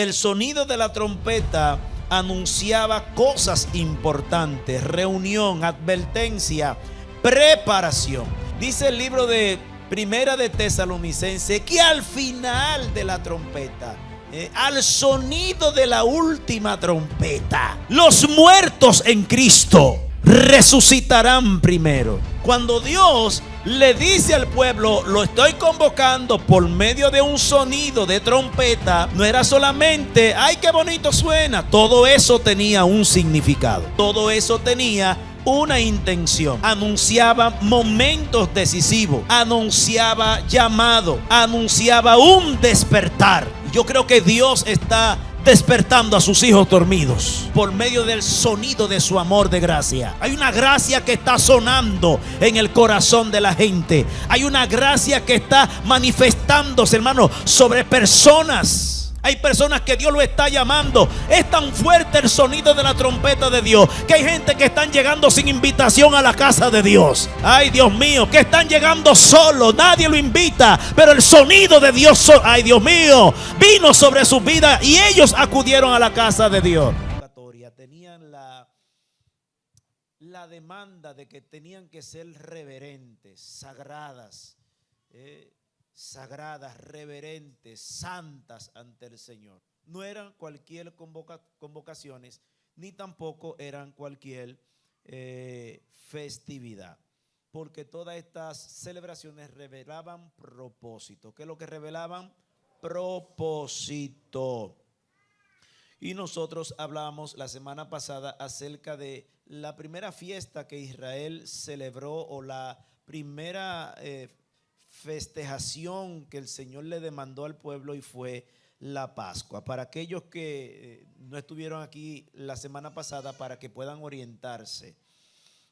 El sonido de la trompeta anunciaba cosas importantes: reunión, advertencia, preparación. Dice el libro de Primera de Tesalonicenses que al final de la trompeta, al sonido de la última trompeta, los muertos en Cristo resucitarán primero. Cuando Dios le dice al pueblo: lo estoy convocando por medio de un sonido de trompeta, no era solamente ¡ay, qué bonito suena! Todo eso tenía un significado. Todo eso tenía una intención. Anunciaba momentos decisivos, anunciaba llamado, anunciaba un despertar. Yo creo que Dios está despertando a sus hijos dormidos por medio del sonido de su amor de gracia. Hay una gracia que está sonando en el corazón de la gente. Hay una gracia que está manifestándose, hermano, sobre personas. Hay personas que Dios lo está llamando. Es tan fuerte el sonido de la trompeta de Dios que hay gente que están llegando sin invitación a la casa de Dios. Ay, Dios mío, que están llegando solo, nadie lo invita, pero el sonido de Dios, ay, Dios mío, vino sobre sus vidas y ellos acudieron a la casa de Dios. Tenían la demanda de que tenían que ser reverentes, sagradas, reverentes, santas ante el Señor. No eran cualquier convocaciones, ni tampoco eran cualquier festividad, porque todas estas celebraciones revelaban propósito. ¿Qué es lo que revelaban? Propósito. Y nosotros hablábamos la semana pasada acerca de la primera fiesta que Israel celebró, o la primera festejación que el Señor le demandó al pueblo, y fue la Pascua. Para aquellos que no estuvieron aquí la semana pasada, para que puedan orientarse.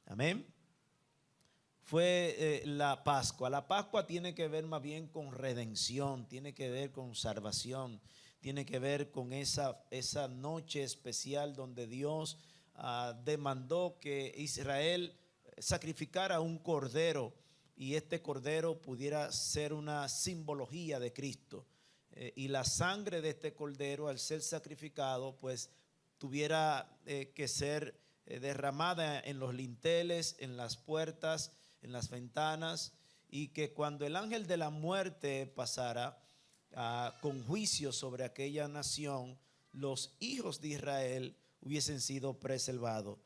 Amén. Fue la Pascua. La Pascua tiene que ver más bien con redención, tiene que ver con salvación, tiene que ver con esa noche especial donde Dios demandó que Israel sacrificara un cordero, y este cordero pudiera ser una simbología de Cristo. Y la sangre de este cordero, al ser sacrificado, pues tuviera que ser derramada en los linteles, en las puertas, en las ventanas, y que cuando el ángel de la muerte pasara con juicio sobre aquella nación, los hijos de Israel hubiesen sido preservados.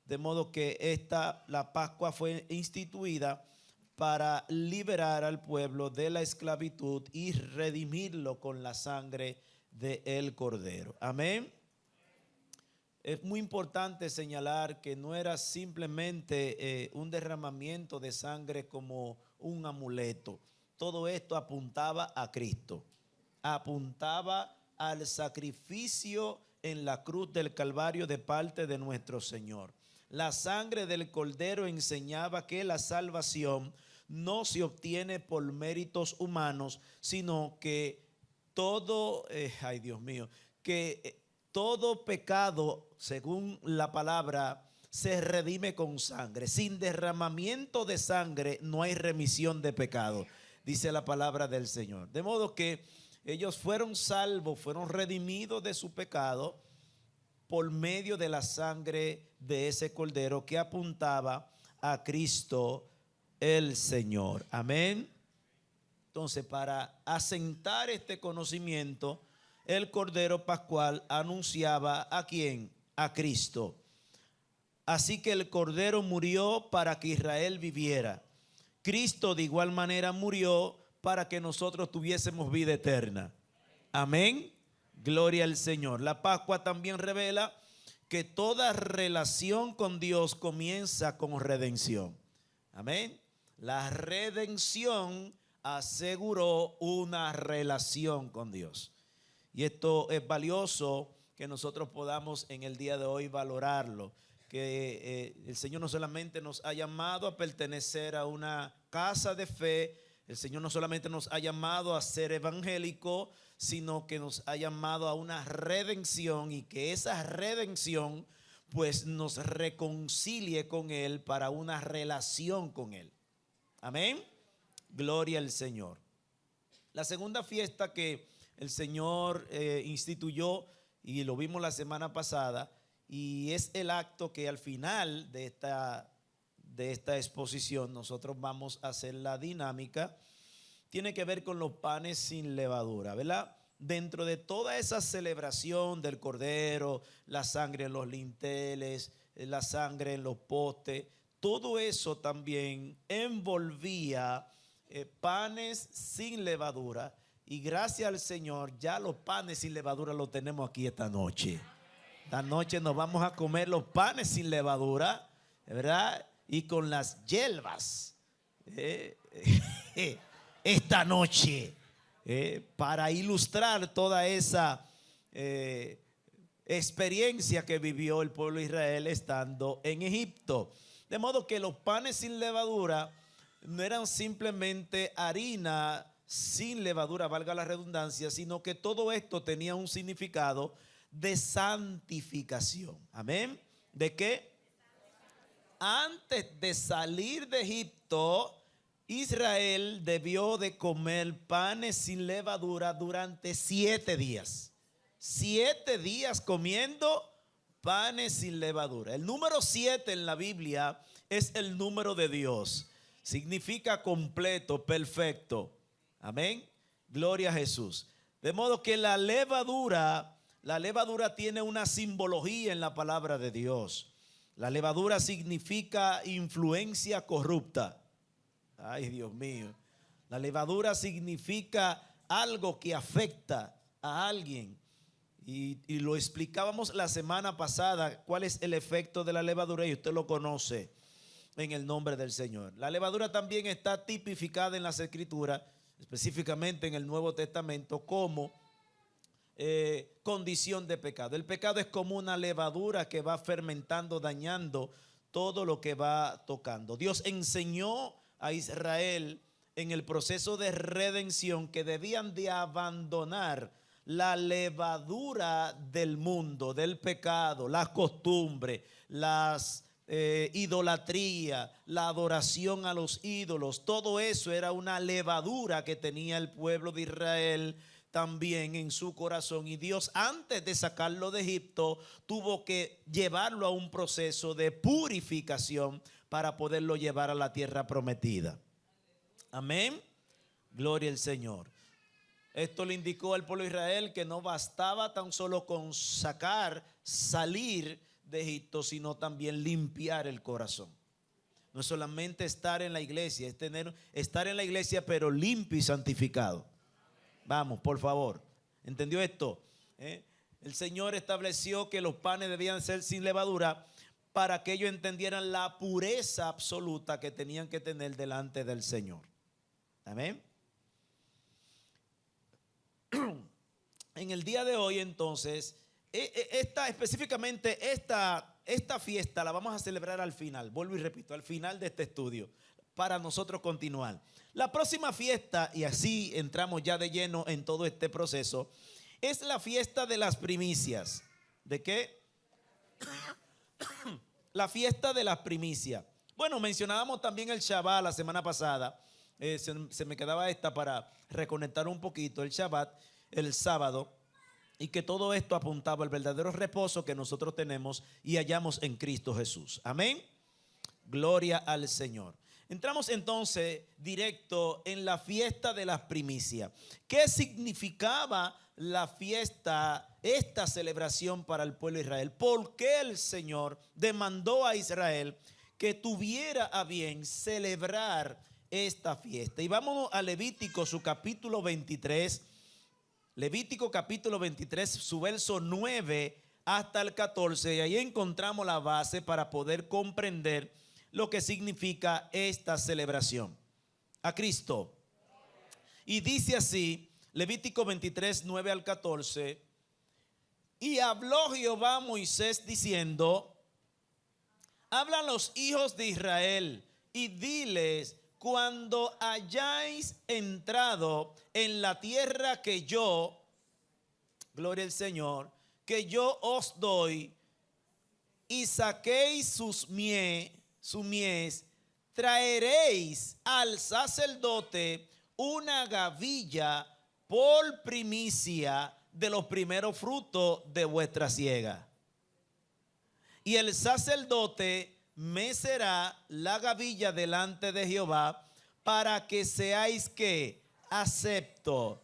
De modo que la Pascua fue instituida para liberar al pueblo de la esclavitud y redimirlo con la sangre del cordero. Amén. Es muy importante señalar que no era simplemente un derramamiento de sangre como un amuleto. Todo esto apuntaba a Cristo, apuntaba al sacrificio en la cruz del Calvario de parte de nuestro Señor. La sangre del cordero enseñaba que la salvación no se obtiene por méritos humanos, sino que todo, ay Dios mío, que todo pecado, según la palabra, se redime con sangre. Sin derramamiento de sangre no hay remisión de pecado, dice la palabra del Señor. De modo que ellos fueron salvos, fueron redimidos de su pecado por medio de la sangre de ese cordero que apuntaba a Cristo el Señor. Amén. Entonces, para asentar este conocimiento, el cordero pascual anunciaba ¿a quién? A Cristo. Así que el cordero murió para que Israel viviera. Cristo de igual manera murió para que nosotros tuviésemos vida eterna. Amén. Gloria al Señor. La Pascua también revela que toda relación con Dios comienza con redención. Amén. La redención aseguró una relación con Dios. Y esto es valioso que nosotros podamos en el día de hoy valorarlo. Que el Señor no solamente nos ha llamado a pertenecer a una casa de fe, el Señor no solamente nos ha llamado a ser evangélico, sino que nos ha llamado a una redención, y que esa redención pues nos reconcilie con Él para una relación con Él. Amén. Gloria al Señor. La segunda fiesta que el Señor instituyó, y lo vimos la semana pasada, y es el acto que al final de esta exposición nosotros vamos a hacer la dinámica. Tiene que ver con los panes sin levadura, ¿verdad? Dentro de toda esa celebración del Cordero, la sangre en los linteles, la sangre en los postes, todo eso también envolvía panes sin levadura. Y gracias al Señor, ya los panes sin levadura los tenemos aquí esta noche. Esta noche nos vamos a comer los panes sin levadura, ¿verdad? Y con las hierbas. Esta noche, para ilustrar toda esa experiencia que vivió el pueblo de Israel estando en Egipto. De modo que los panes sin levadura no eran simplemente harina sin levadura, valga la redundancia, sino que todo esto tenía un significado de santificación. Amén. ¿De qué? Antes de salir de Egipto, Israel debió de comer panes sin levadura durante 7 días. 7 días comiendo panes sin levadura. El número 7 en la Biblia es el número de Dios. Significa completo, perfecto. Amén. Gloria a Jesús. De modo que la levadura tiene una simbología en la palabra de Dios. La levadura significa influencia corrupta. Ay, Dios mío. La levadura significa algo que afecta a alguien. Y lo explicábamos la semana pasada, cuál es el efecto de la levadura, y usted lo conoce en el nombre del Señor. La levadura también está tipificada en las Escrituras, específicamente en el Nuevo Testamento, como condición de pecado. El pecado es como una levadura que va fermentando, dañando todo lo que va tocando. Dios enseñó a Israel en el proceso de redención que debían de abandonar la levadura del mundo, del pecado, las costumbres, las idolatría, la adoración a los ídolos. Todo eso era una levadura que tenía el pueblo de Israel también en su corazón, y Dios, antes de sacarlo de Egipto, tuvo que llevarlo a un proceso de purificación para poderlo llevar a la tierra prometida. Amén. Gloria al Señor. Esto le indicó al pueblo de Israel que no bastaba tan solo con salir de Egipto, sino también limpiar el corazón. No es solamente estar en la iglesia, es estar en la iglesia pero limpio y santificado. Vamos, por favor. ¿Entendió esto? El Señor estableció que los panes debían ser sin levadura para que ellos entendieran la pureza absoluta que tenían que tener delante del Señor. Amén. En el día de hoy, entonces, específicamente esta fiesta la vamos a celebrar al final. Vuelvo y repito, al final de este estudio, para nosotros continuar. La próxima fiesta, y así entramos ya de lleno en todo este proceso, es la fiesta de las primicias. ¿De qué? La fiesta de las primicias. Bueno, mencionábamos también el Shabbat la semana pasada. Se me quedaba esta para reconectar un poquito. El Shabbat, el sábado, y que todo esto apuntaba al verdadero reposo que nosotros tenemos y hallamos en Cristo Jesús. Amén. Gloria al Señor. Entramos entonces directo en la fiesta de las primicias. ¿Qué significaba la fiesta, esta celebración para el pueblo de Israel? ¿Por qué el Señor demandó a Israel que tuviera a bien celebrar esta fiesta? Y vamos a Levítico, su capítulo 23. Levítico capítulo 23, su verso 9 hasta el 14. Y ahí encontramos la base para poder comprender lo que significa esta celebración. A Cristo. Y dice así, Levítico 23, 9 al 14. Y habló Jehová a Moisés diciendo: habla a los hijos de Israel y diles: cuando hayáis entrado en la tierra que yo, gloria al Señor, que yo os doy, y saquéis su mies, traeréis al sacerdote una gavilla por primicia de los primeros frutos de vuestra siega. Y el sacerdote mecerá la gavilla delante de Jehová para que seáis que acepto.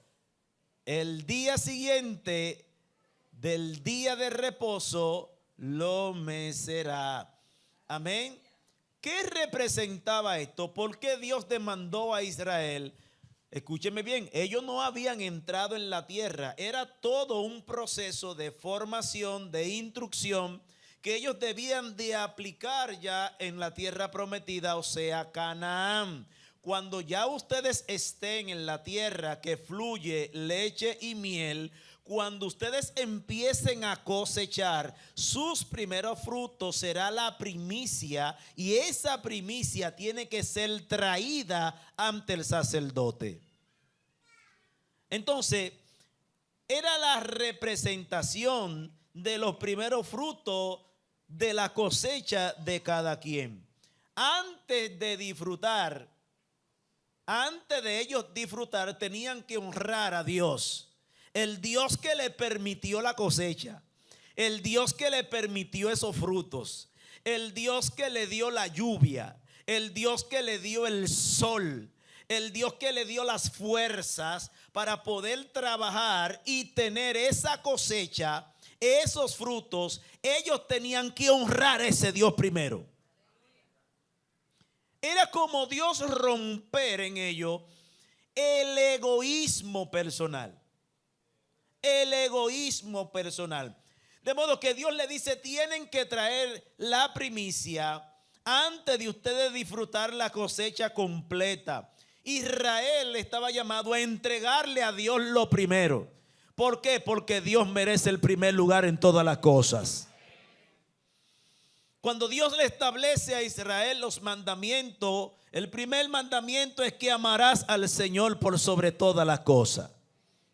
El día siguiente del día de reposo lo mecerá. Amén. ¿Qué representaba esto? ¿Por qué Dios demandó a Israel? Escúcheme bien, ellos no habían entrado en la tierra. Era todo un proceso de formación, de instrucción, que ellos debían de aplicar ya en la tierra prometida, o sea, Canaán. Cuando ya ustedes estén en la tierra que fluye leche y miel, cuando ustedes empiecen a cosechar, sus primeros frutos será la primicia, y esa primicia tiene que ser traída ante el sacerdote. Entonces, era la representación de los primeros frutos de la cosecha de cada quien. Antes de ellos disfrutar, tenían que honrar a Dios. El Dios que le permitió la cosecha, el Dios que le permitió esos frutos, el Dios que le dio la lluvia, el Dios que le dio el sol, el Dios que le dio las fuerzas para poder trabajar y tener esa cosecha, esos frutos. Ellos tenían que honrar a ese Dios primero. Era como Dios romper en ellos el egoísmo personal. El egoísmo personal. De modo que Dios le dice, tienen que traer la primicia antes de ustedes disfrutar la cosecha completa. Israel estaba llamado a entregarle a Dios lo primero. ¿Por qué? Porque Dios merece el primer lugar en todas las cosas. Cuando Dios le establece a Israel los mandamientos, el primer mandamiento es que amarás al Señor por sobre todas las cosas.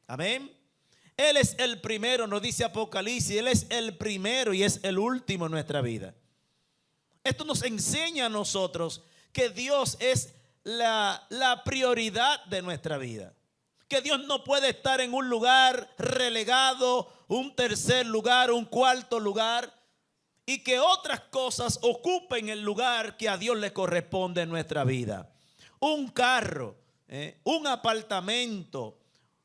Amén. Él es el primero, nos dice Apocalipsis, Él es el primero y es el último en nuestra vida. Esto nos enseña a nosotros que Dios es la prioridad de nuestra vida. Que Dios no puede estar en un lugar relegado, un tercer lugar, un cuarto lugar, y que otras cosas ocupen el lugar que a Dios le corresponde en nuestra vida. Un carro, un apartamento,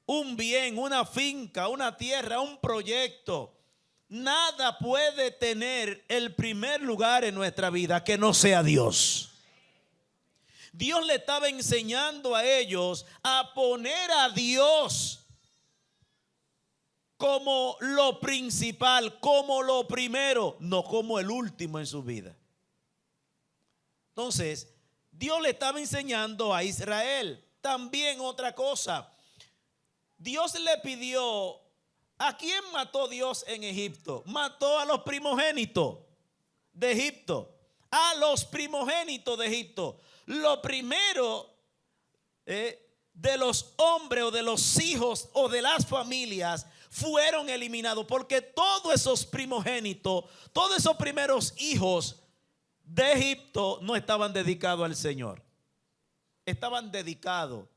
un bien, una finca, una tierra, un proyecto. Nada puede tener el primer lugar en nuestra vida que no sea Dios. Dios le estaba enseñando a ellos a poner a Dios como lo principal, como lo primero, no como el último en su vida. Entonces, Dios le estaba enseñando a Israel también otra cosa. Dios le pidió, ¿a quién mató Dios en Egipto? Mató a los primogénitos de Egipto. A los primogénitos de Egipto. Lo primero de los hombres o de los hijos o de las familias fueron eliminados, porque todos esos primogénitos, todos esos primeros hijos de Egipto no estaban dedicados al Señor. Estaban dedicados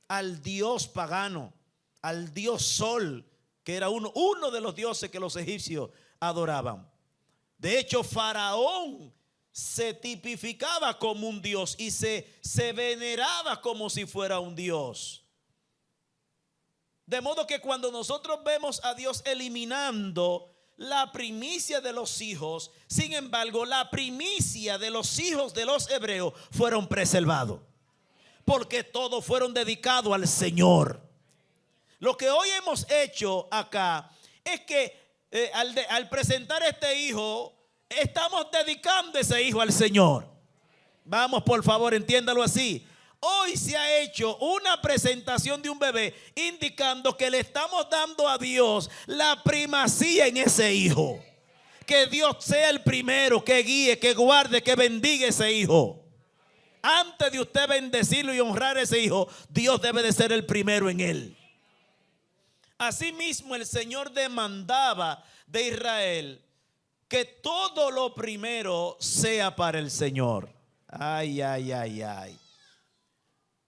al dios pagano, al dios Sol, que era uno de los dioses que los egipcios adoraban. De hecho, Faraón se tipificaba como un dios y se veneraba como si fuera un dios. De modo que cuando nosotros vemos a Dios eliminando la primicia de los hijos, sin embargo, la primicia de los hijos de los hebreos fueron preservados, porque todos fueron dedicados al Señor. Lo que hoy hemos hecho acá es que al presentar este hijo, estamos dedicando ese hijo al Señor. Vamos, por favor, entiéndalo así. Hoy se ha hecho una presentación de un bebé indicando que le estamos dando a Dios la primacía en ese hijo. Que Dios sea el primero, que guíe, que guarde, que bendiga ese hijo. Antes de usted bendecirlo y honrar a ese hijo, Dios debe de ser el primero en él. Asimismo, el Señor demandaba de Israel que todo lo primero sea para el Señor. Ay, ay, ay, ay.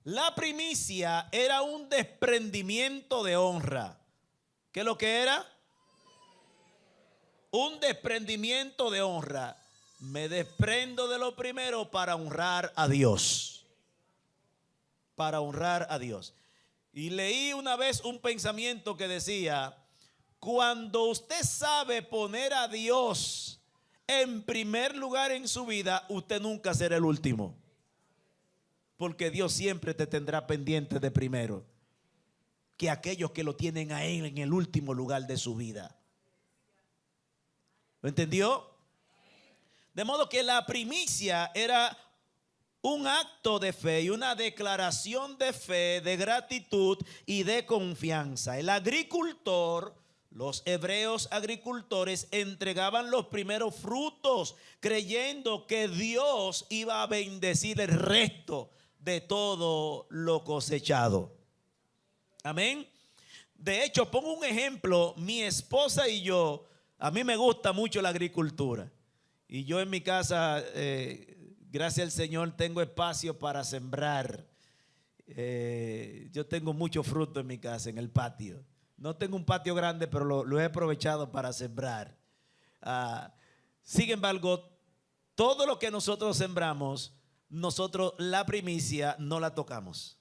La primicia era un desprendimiento de honra. ¿Qué es lo que era? Un desprendimiento de honra. Me desprendo de lo primero para honrar a Dios. Para honrar a Dios. Y leí una vez un pensamiento que decía: cuando usted sabe poner a Dios en primer lugar en su vida, usted nunca será el último. Porque Dios siempre te tendrá pendiente de primero que aquellos que lo tienen a Él en el último lugar de su vida. ¿Lo entendió? De modo que la primicia era un acto de fe y una declaración de fe, de gratitud y de confianza. El agricultor, los hebreos agricultores, entregaban los primeros frutos creyendo que Dios iba a bendecir el resto de todo lo cosechado. Amén. De hecho, pongo un ejemplo. Mi esposa y yo, a mí me gusta mucho la agricultura. Y yo en mi casa, gracias al Señor, tengo espacio para sembrar. Yo tengo mucho fruto en mi casa, en el patio. No tengo un patio grande, pero lo he aprovechado para sembrar. Sin embargo, todo lo que nosotros sembramos, nosotros la primicia no la tocamos.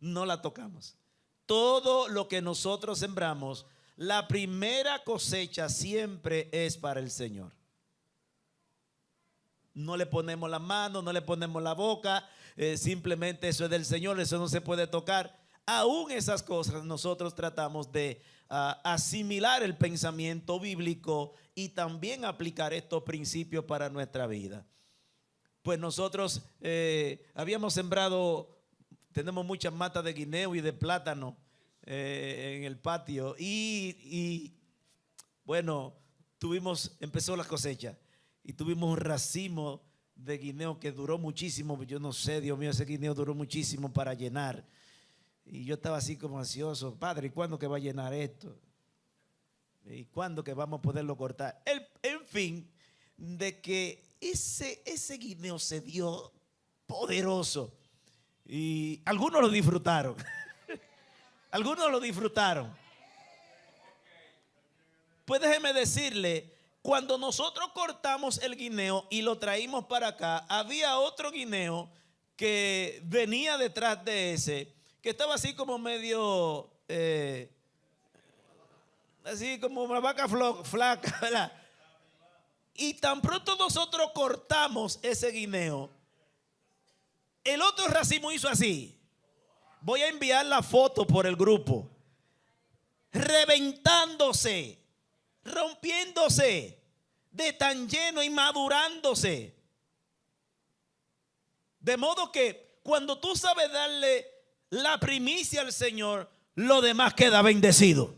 No la tocamos. Todo lo que nosotros sembramos, la primera cosecha siempre es para el Señor. No le ponemos la mano, no le ponemos la boca, simplemente eso es del Señor, eso no se puede tocar. Aún esas cosas nosotros tratamos de asimilar el pensamiento bíblico y también aplicar estos principios para nuestra vida. Pues nosotros habíamos sembrado, tenemos muchas matas de guineo y de plátano en el patio y bueno, empezó la cosecha y tuvimos un racimo de guineo que duró muchísimo. Yo no sé, Dios mío, ese guineo duró muchísimo para llenar. Y yo estaba así como ansioso: Padre, ¿y cuándo que va a llenar esto? ¿Y cuándo que vamos a poderlo cortar? En fin, de que ese guineo se dio poderoso. Y algunos lo disfrutaron. Algunos lo disfrutaron. Pues déjeme decirle, cuando nosotros cortamos el guineo y lo traímos para acá, había otro guineo que venía detrás de ese, que estaba así como medio, así como una vaca flaca, ¿verdad? Y tan pronto nosotros cortamos ese guineo, el otro racimo hizo así. Voy a enviar la foto por el grupo. Reventándose, rompiéndose, de tan lleno y madurándose. De modo que cuando tú sabes darle la primicia al Señor, lo demás queda bendecido.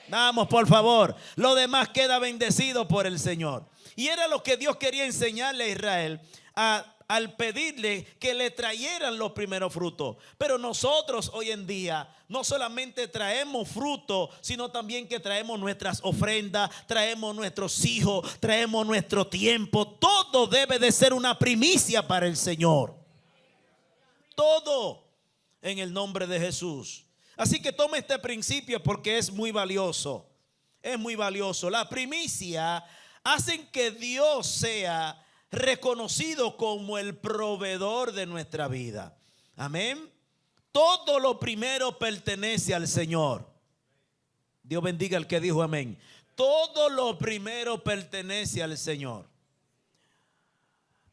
Vamos, por favor, lo demás queda bendecido por el Señor. Y era lo que Dios quería enseñarle a Israel al pedirle que le trajeran los primeros frutos. Pero nosotros hoy en día no solamente traemos frutos, sino también que traemos nuestras ofrendas, traemos nuestros hijos, traemos nuestro tiempo. Todo debe de ser una primicia para el Señor. Todo en el nombre de Jesús. Así que tome este principio porque es muy valioso. Es muy valioso. La primicia hace que Dios sea reconocido como el proveedor de nuestra vida. Amén. Todo lo primero pertenece al Señor. Dios bendiga al que dijo amén. Todo lo primero pertenece al Señor.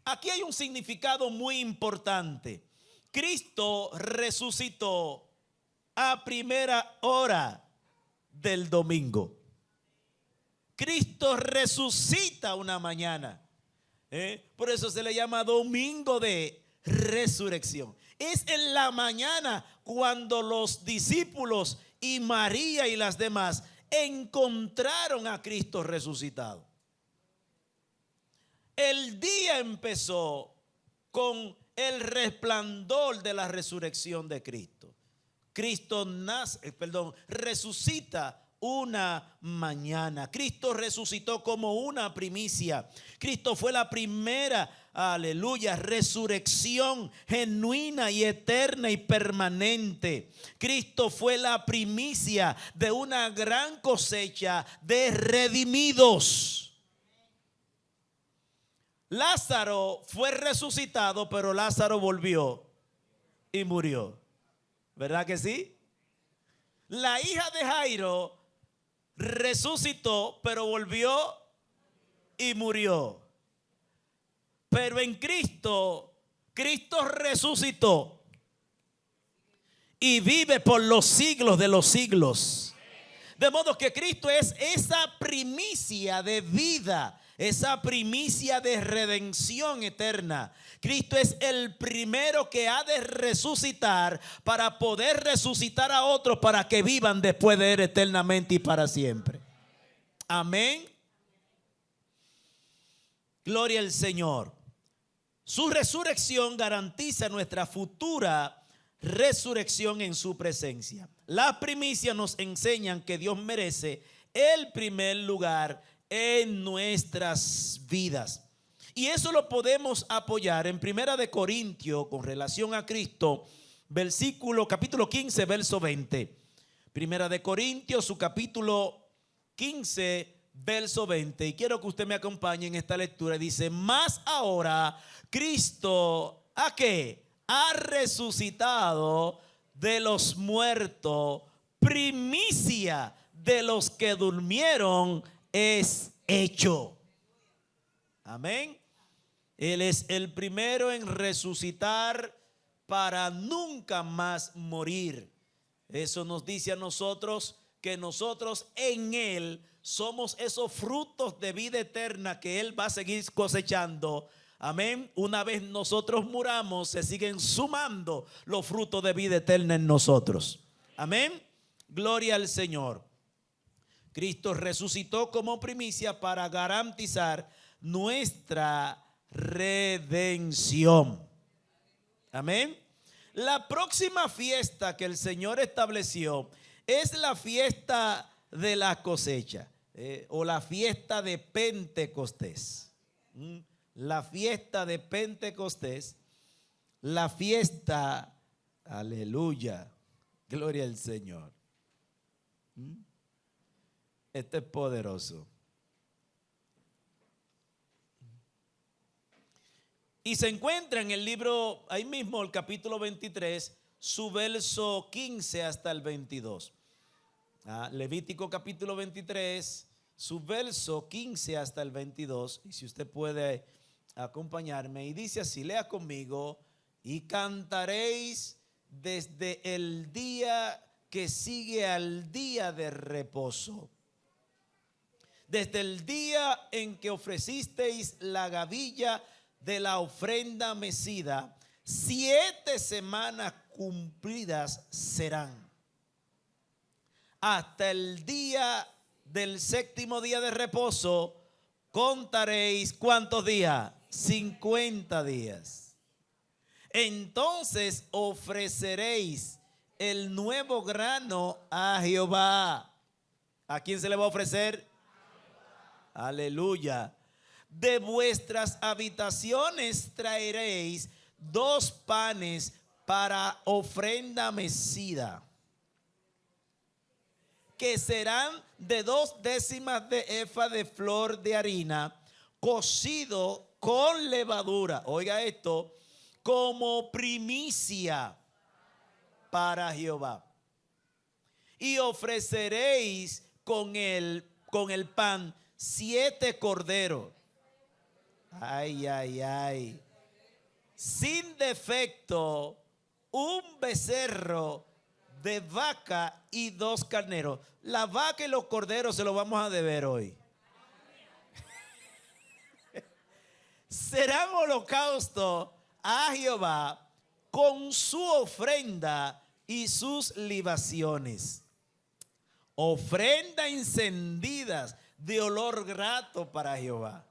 Aquí hay un significado muy importante. Cristo resucitó a primera hora del domingo. Cristo resucita una mañana. Por eso se le llama domingo de resurrección. Es en la mañana cuando los discípulos y María y las demás encontraron a Cristo resucitado. El día empezó con el resplandor de la resurrección de Cristo. Cristo resucita una mañana. Cristo resucitó como una primicia. Cristo fue la primera, aleluya, resurrección genuina y eterna y permanente. Cristo fue la primicia de una gran cosecha de redimidos. Lázaro fue resucitado, pero Lázaro volvió y murió. ¿Verdad que sí? La hija de Jairo resucitó, pero volvió y murió. Pero en Cristo, Cristo resucitó y vive por los siglos de los siglos. De modo que Cristo es esa primicia de vida, esa primicia de redención eterna. Cristo es el primero que ha de resucitar para poder resucitar a otros para que vivan después de él eternamente y para siempre. Amén. Gloria al Señor. Su resurrección garantiza nuestra futura resurrección en su presencia. Las primicias nos enseñan que Dios merece el primer lugar en nuestras vidas. Y eso lo podemos apoyar en Primera de Corintios con relación a Cristo, capítulo 15, verso 20. Primera de Corintios, su capítulo 15, verso 20. Y quiero que usted me acompañe en esta lectura. Dice: más ahora Cristo, ¿a qué? Ha resucitado de los muertos, primicia de los que durmieron es hecho. Amén. Él es el primero en resucitar para nunca más morir. Eso nos dice a nosotros que nosotros en Él somos esos frutos de vida eterna que Él va a seguir cosechando. Amén. Una vez nosotros muramos, se siguen sumando los frutos de vida eterna en nosotros. Amén. Gloria al Señor. Cristo resucitó como primicia para garantizar nuestra redención. Amén. La próxima fiesta que el Señor estableció es la fiesta de la cosecha, o la fiesta de Pentecostés. La fiesta de Pentecostés, la fiesta, aleluya, gloria al Señor. Este es poderoso. Y se encuentra en el libro, ahí mismo, el capítulo 23, su verso 15 hasta el 22. Levítico capítulo 23, su verso 15 hasta el 22. Y si usted puede acompañarme, y dice así, lea conmigo: y cantaréis desde el día que sigue al día de reposo, desde el día en que ofrecisteis la gavilla de la ofrenda mecida, 7 semanas cumplidas serán. Hasta el día del 7º día de reposo contaréis, ¿cuántos días? 50 días. Entonces ofreceréis el nuevo grano a Jehová. ¿A quién se le va a ofrecer? Aleluya. De vuestras habitaciones traeréis 2 panes para ofrenda mecida, que serán de 2 décimas de efa de flor de harina, cocido con levadura. Oiga esto, como primicia para Jehová. Y ofreceréis con el pan 7 corderos. Ay, ay, ay. Sin defecto, un becerro de vaca y 2 carneros. La vaca y los corderos se los vamos a deber hoy. Serán holocausto a Jehová con su ofrenda y sus libaciones. Ofrenda encendidas de olor grato para Jehová.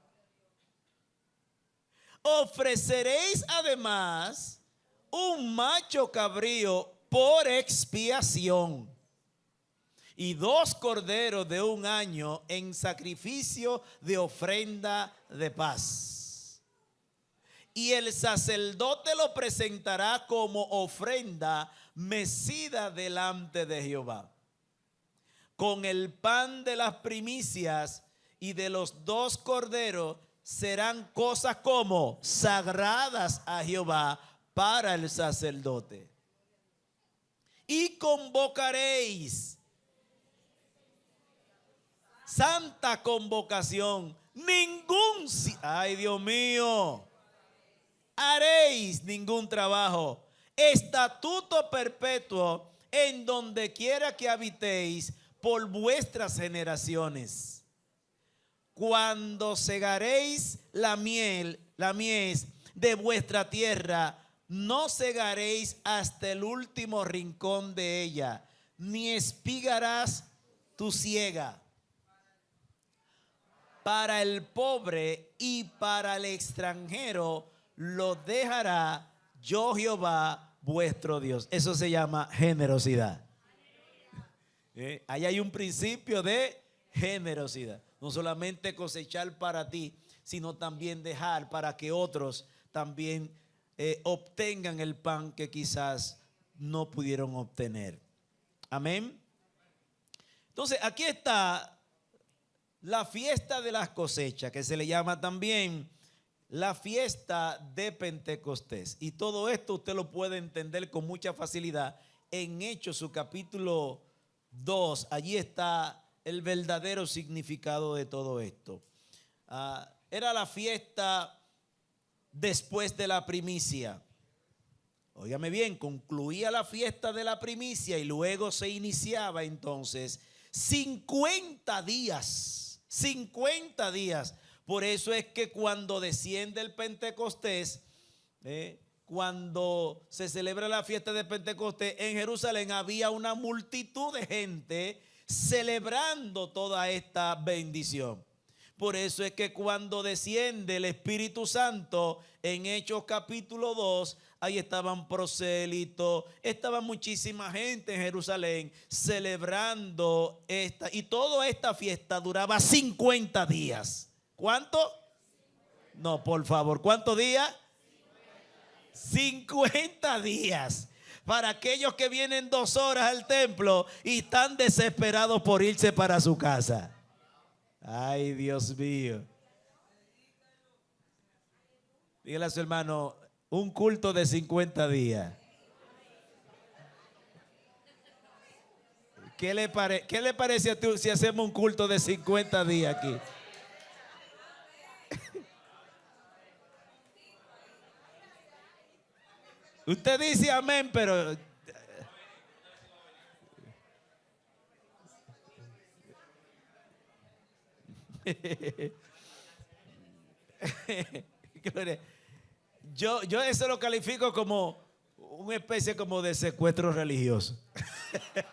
Ofreceréis además un macho cabrío por expiación. y 2 corderos de 1 año en sacrificio de ofrenda de paz. Y el sacerdote lo presentará como ofrenda mecida delante de Jehová. Con el pan de las primicias y de los 2 corderos serán cosas como sagradas a Jehová para el sacerdote. Y convocaréis, santa convocación, ay Dios mío, haréis ningún trabajo, estatuto perpetuo en donde quiera que habitéis por vuestras generaciones. Cuando segaréis la mies de vuestra tierra, no segaréis hasta el último rincón de ella, ni espigarás tu siega. Para el pobre y para el extranjero lo dejará yo Jehová vuestro Dios. Eso se llama generosidad. Ahí hay un principio de generosidad. No solamente cosechar para ti, sino también dejar para que otros también obtengan el pan que quizás no pudieron obtener. Amén. Entonces aquí está la fiesta de las cosechas, que se le llama también la fiesta de Pentecostés. Y todo esto usted lo puede entender con mucha facilidad en Hechos, su capítulo 2. Allí está el verdadero significado de todo esto. Era la fiesta después de la primicia. Óigame bien, concluía la fiesta de la primicia y luego se iniciaba entonces 50 días. 50 días. Por eso es que cuando desciende el Pentecostés, cuando se celebra la fiesta de Pentecostés en Jerusalén, había una multitud de gente celebrando toda esta bendición. Por eso es que cuando desciende el Espíritu Santo en Hechos capítulo 2, ahí estaban prosélitos, estaba muchísima gente en Jerusalén celebrando esta. Y toda esta fiesta duraba 50 días. ¿Cuánto? No, por favor, ¿cuántos días? 50 días. Para aquellos que vienen 2 horas al templo y están desesperados por irse para su casa. Ay, Dios mío. Dígale a su hermano, un culto de 50 días. ¿Qué le parece a tú si hacemos un culto de 50 días aquí? Usted dice amén, pero yo eso lo califico como una especie como de secuestro religioso. El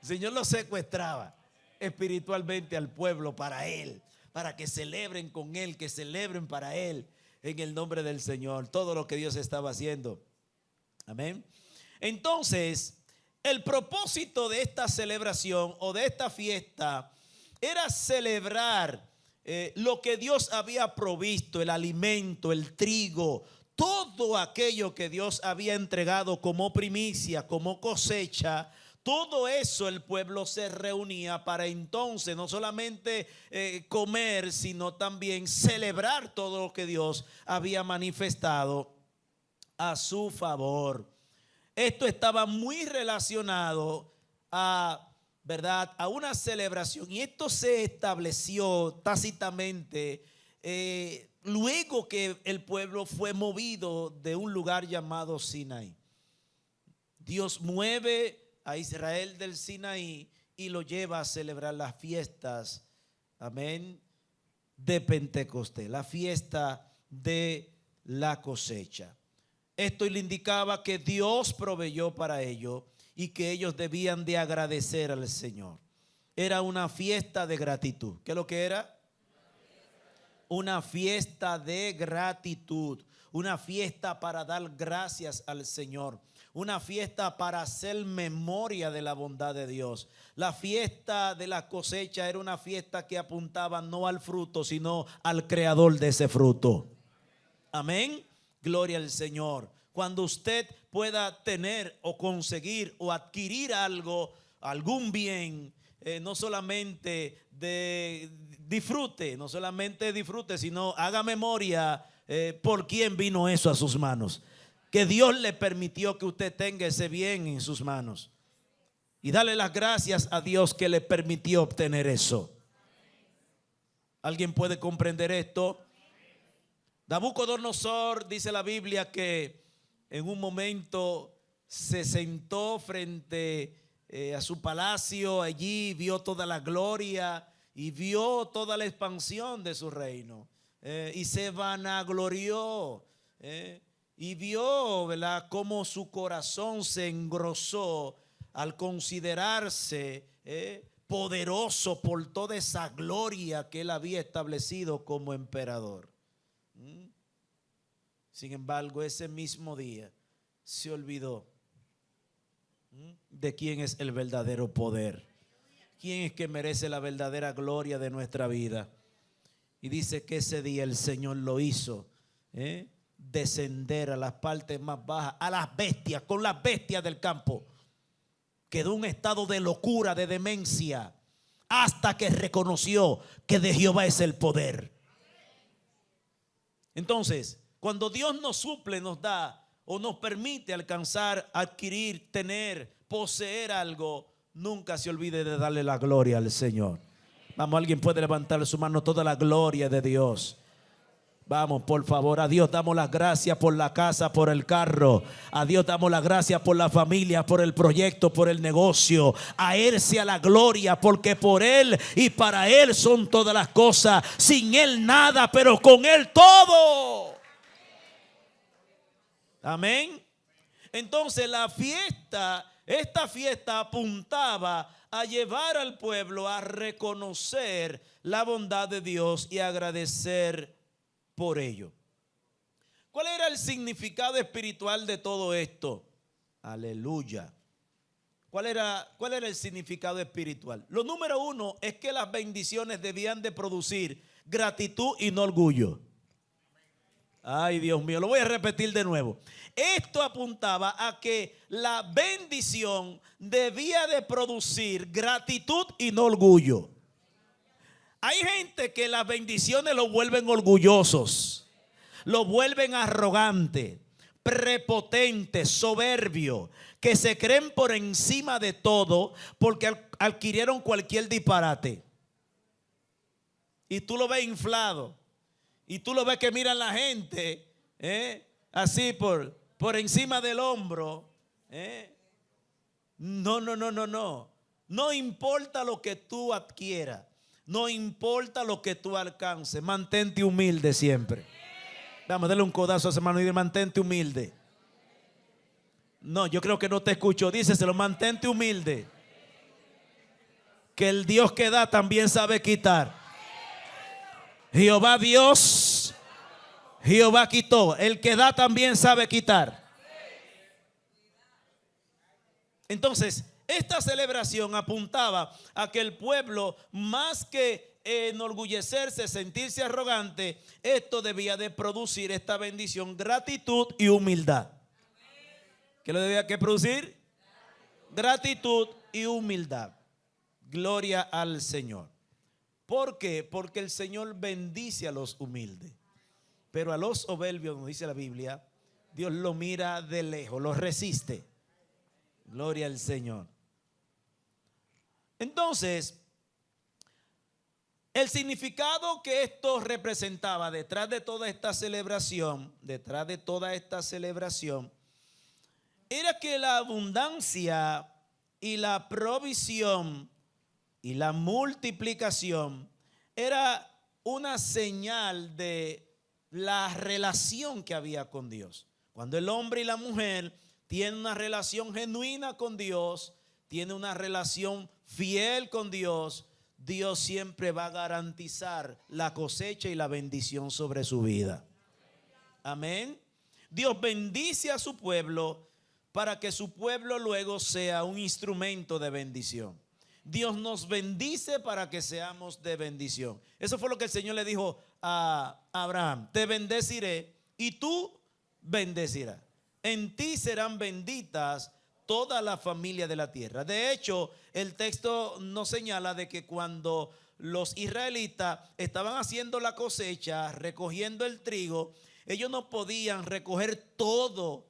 Señor lo secuestraba espiritualmente al pueblo para Él, para que celebren con Él, que celebren para Él en el nombre del Señor todo lo que Dios estaba haciendo. Amén. Entonces, el propósito de esta celebración o de esta fiesta era celebrar lo que Dios había provisto, el alimento, el trigo, todo aquello que Dios había entregado como primicia, como cosecha. Todo eso el pueblo se reunía para entonces no solamente comer, sino también celebrar todo lo que Dios había manifestado a su favor. Esto estaba muy relacionado ¿verdad?, a una celebración, y esto se estableció tácitamente luego que el pueblo fue movido de un lugar llamado Sinaí. Dios mueve a Israel del Sinaí y lo lleva a celebrar las fiestas, amén, de Pentecostés, la fiesta de la cosecha. Esto le indicaba que Dios proveyó para ello y que ellos debían de agradecer al Señor. Era una fiesta de gratitud. ¿Qué es lo que era? Una fiesta de gratitud, una fiesta para dar gracias al Señor, una fiesta para hacer memoria de la bondad de Dios. La fiesta de la cosecha era una fiesta que apuntaba no al fruto, sino al creador de ese fruto. Amén. Gloria al Señor. Cuando usted pueda tener o conseguir o adquirir algo, algún bien, no solamente disfrute, sino haga memoria por quién vino eso a sus manos. Que Dios le permitió que usted tenga ese bien en sus manos. Y dale las gracias a Dios que le permitió obtener eso. ¿Alguien puede comprender esto? Nabucodonosor, dice la Biblia, que en un momento se sentó frente a su palacio, allí vio toda la gloria y vio toda la expansión de su reino, y se vanaglorió, y vio, ¿verdad?, cómo su corazón se engrosó al considerarse poderoso por toda esa gloria que él había establecido como emperador. Sin embargo, ese mismo día se olvidó de quién es el verdadero poder, quién es que merece la verdadera gloria de nuestra vida. Y dice que ese día el Señor lo hizo descender a las partes más bajas, a las bestias, con las bestias del campo. Quedó en un estado de locura, de demencia, hasta que reconoció que de Jehová es el poder. Entonces, cuando Dios nos suple, nos da o nos permite alcanzar, adquirir, tener, poseer algo, nunca se olvide de darle la gloria al Señor. Vamos, alguien puede levantar su mano, toda la gloria de Dios. Vamos, por favor, a Dios damos las gracias por la casa, por el carro. A Dios damos las gracias por la familia, por el proyecto, por el negocio. A Él sea la gloria, porque por Él y para Él son todas las cosas. Sin Él nada, pero con Él todo. Amén. Entonces esta fiesta apuntaba a llevar al pueblo a reconocer la bondad de Dios y agradecer por ello. ¿Cuál era el significado espiritual de todo esto? Aleluya. ¿Cuál era el significado espiritual? Lo número uno es que las bendiciones debían de producir gratitud y no orgullo. Ay, Dios mío, lo voy a repetir de nuevo. Esto apuntaba a que la bendición debía de producir gratitud y no orgullo. Hay gente que las bendiciones lo vuelven orgullosos, lo vuelven arrogante, prepotente, soberbio, que se creen por encima de todo porque adquirieron cualquier disparate. Y tú lo ves inflado. Y tú lo ves que miran la gente así por encima del hombro. No. No importa lo que tú adquieras. No importa lo que tú alcances. Mantente humilde siempre. Vamos, dale un codazo a ese hermano y dile: mantente humilde. No, yo creo que no te escucho. Díceselo: mantente humilde. Que el Dios que da también sabe quitar. Jehová Dios, Jehová quitó. El que da también sabe quitar. Entonces, esta celebración apuntaba a que el pueblo, más que enorgullecerse, sentirse arrogante, esto debía de producir esta bendición, gratitud y humildad. ¿Qué lo debía que producir? Gratitud y humildad. Gloria al Señor. ¿Por qué? Porque el Señor bendice a los humildes, pero a los soberbios, como dice la Biblia, Dios lo mira de lejos, los resiste. Gloria al Señor. Entonces, el significado que esto representaba detrás de toda esta celebración, era que la abundancia y la provisión y la multiplicación era una señal de la relación que había con Dios. Cuando el hombre y la mujer tienen una relación genuina con Dios, tienen una relación fiel con Dios, Dios siempre va a garantizar la cosecha y la bendición sobre su vida. Amén. Dios bendice a su pueblo para que su pueblo luego sea un instrumento de bendición. Dios nos bendice para que seamos de bendición. Eso fue lo que el Señor le dijo a Abraham: te bendeciré y tú bendecirás. En ti serán benditas toda la familia de la tierra. De hecho, el texto nos señala de que cuando los israelitas estaban haciendo la cosecha, recogiendo el trigo, ellos no podían recoger todo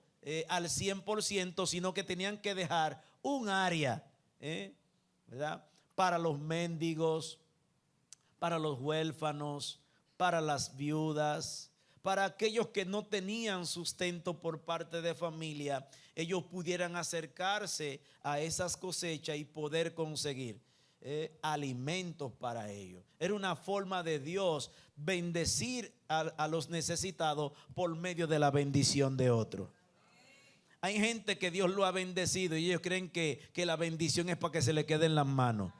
al 100%, sino que tenían que dejar un área, ¿verdad?, para los mendigos, para los huérfanos, para las viudas, para aquellos que no tenían sustento por parte de familia, ellos pudieran acercarse a esas cosechas y poder conseguir alimentos para ellos. Era una forma de Dios bendecir a los necesitados por medio de la bendición de otros. Hay gente que Dios lo ha bendecido y ellos creen que la bendición es para que se le quede en las manos.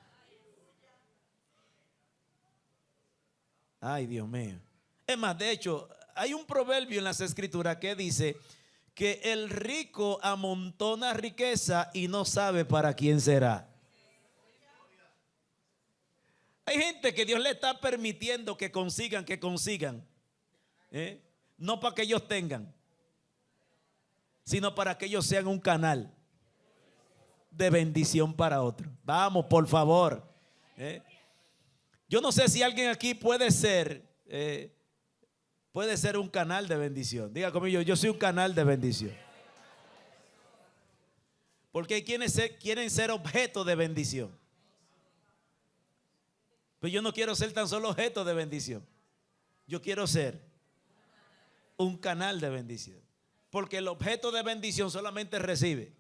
Ay, Dios mío. Es más, de hecho, hay un proverbio en las escrituras que dice que el rico amontona riqueza y no sabe para quién será. Hay gente que Dios le está permitiendo que consigan, no para que ellos tengan, sino para que ellos sean un canal de bendición para otros. Vamos, por favor. Yo no sé si alguien aquí puede ser un canal de bendición. Diga conmigo: yo soy un canal de bendición. Porque hay quienes quieren ser objeto de bendición. Pero yo no quiero ser tan solo objeto de bendición. Yo quiero ser un canal de bendición. Porque el objeto de bendición solamente recibe.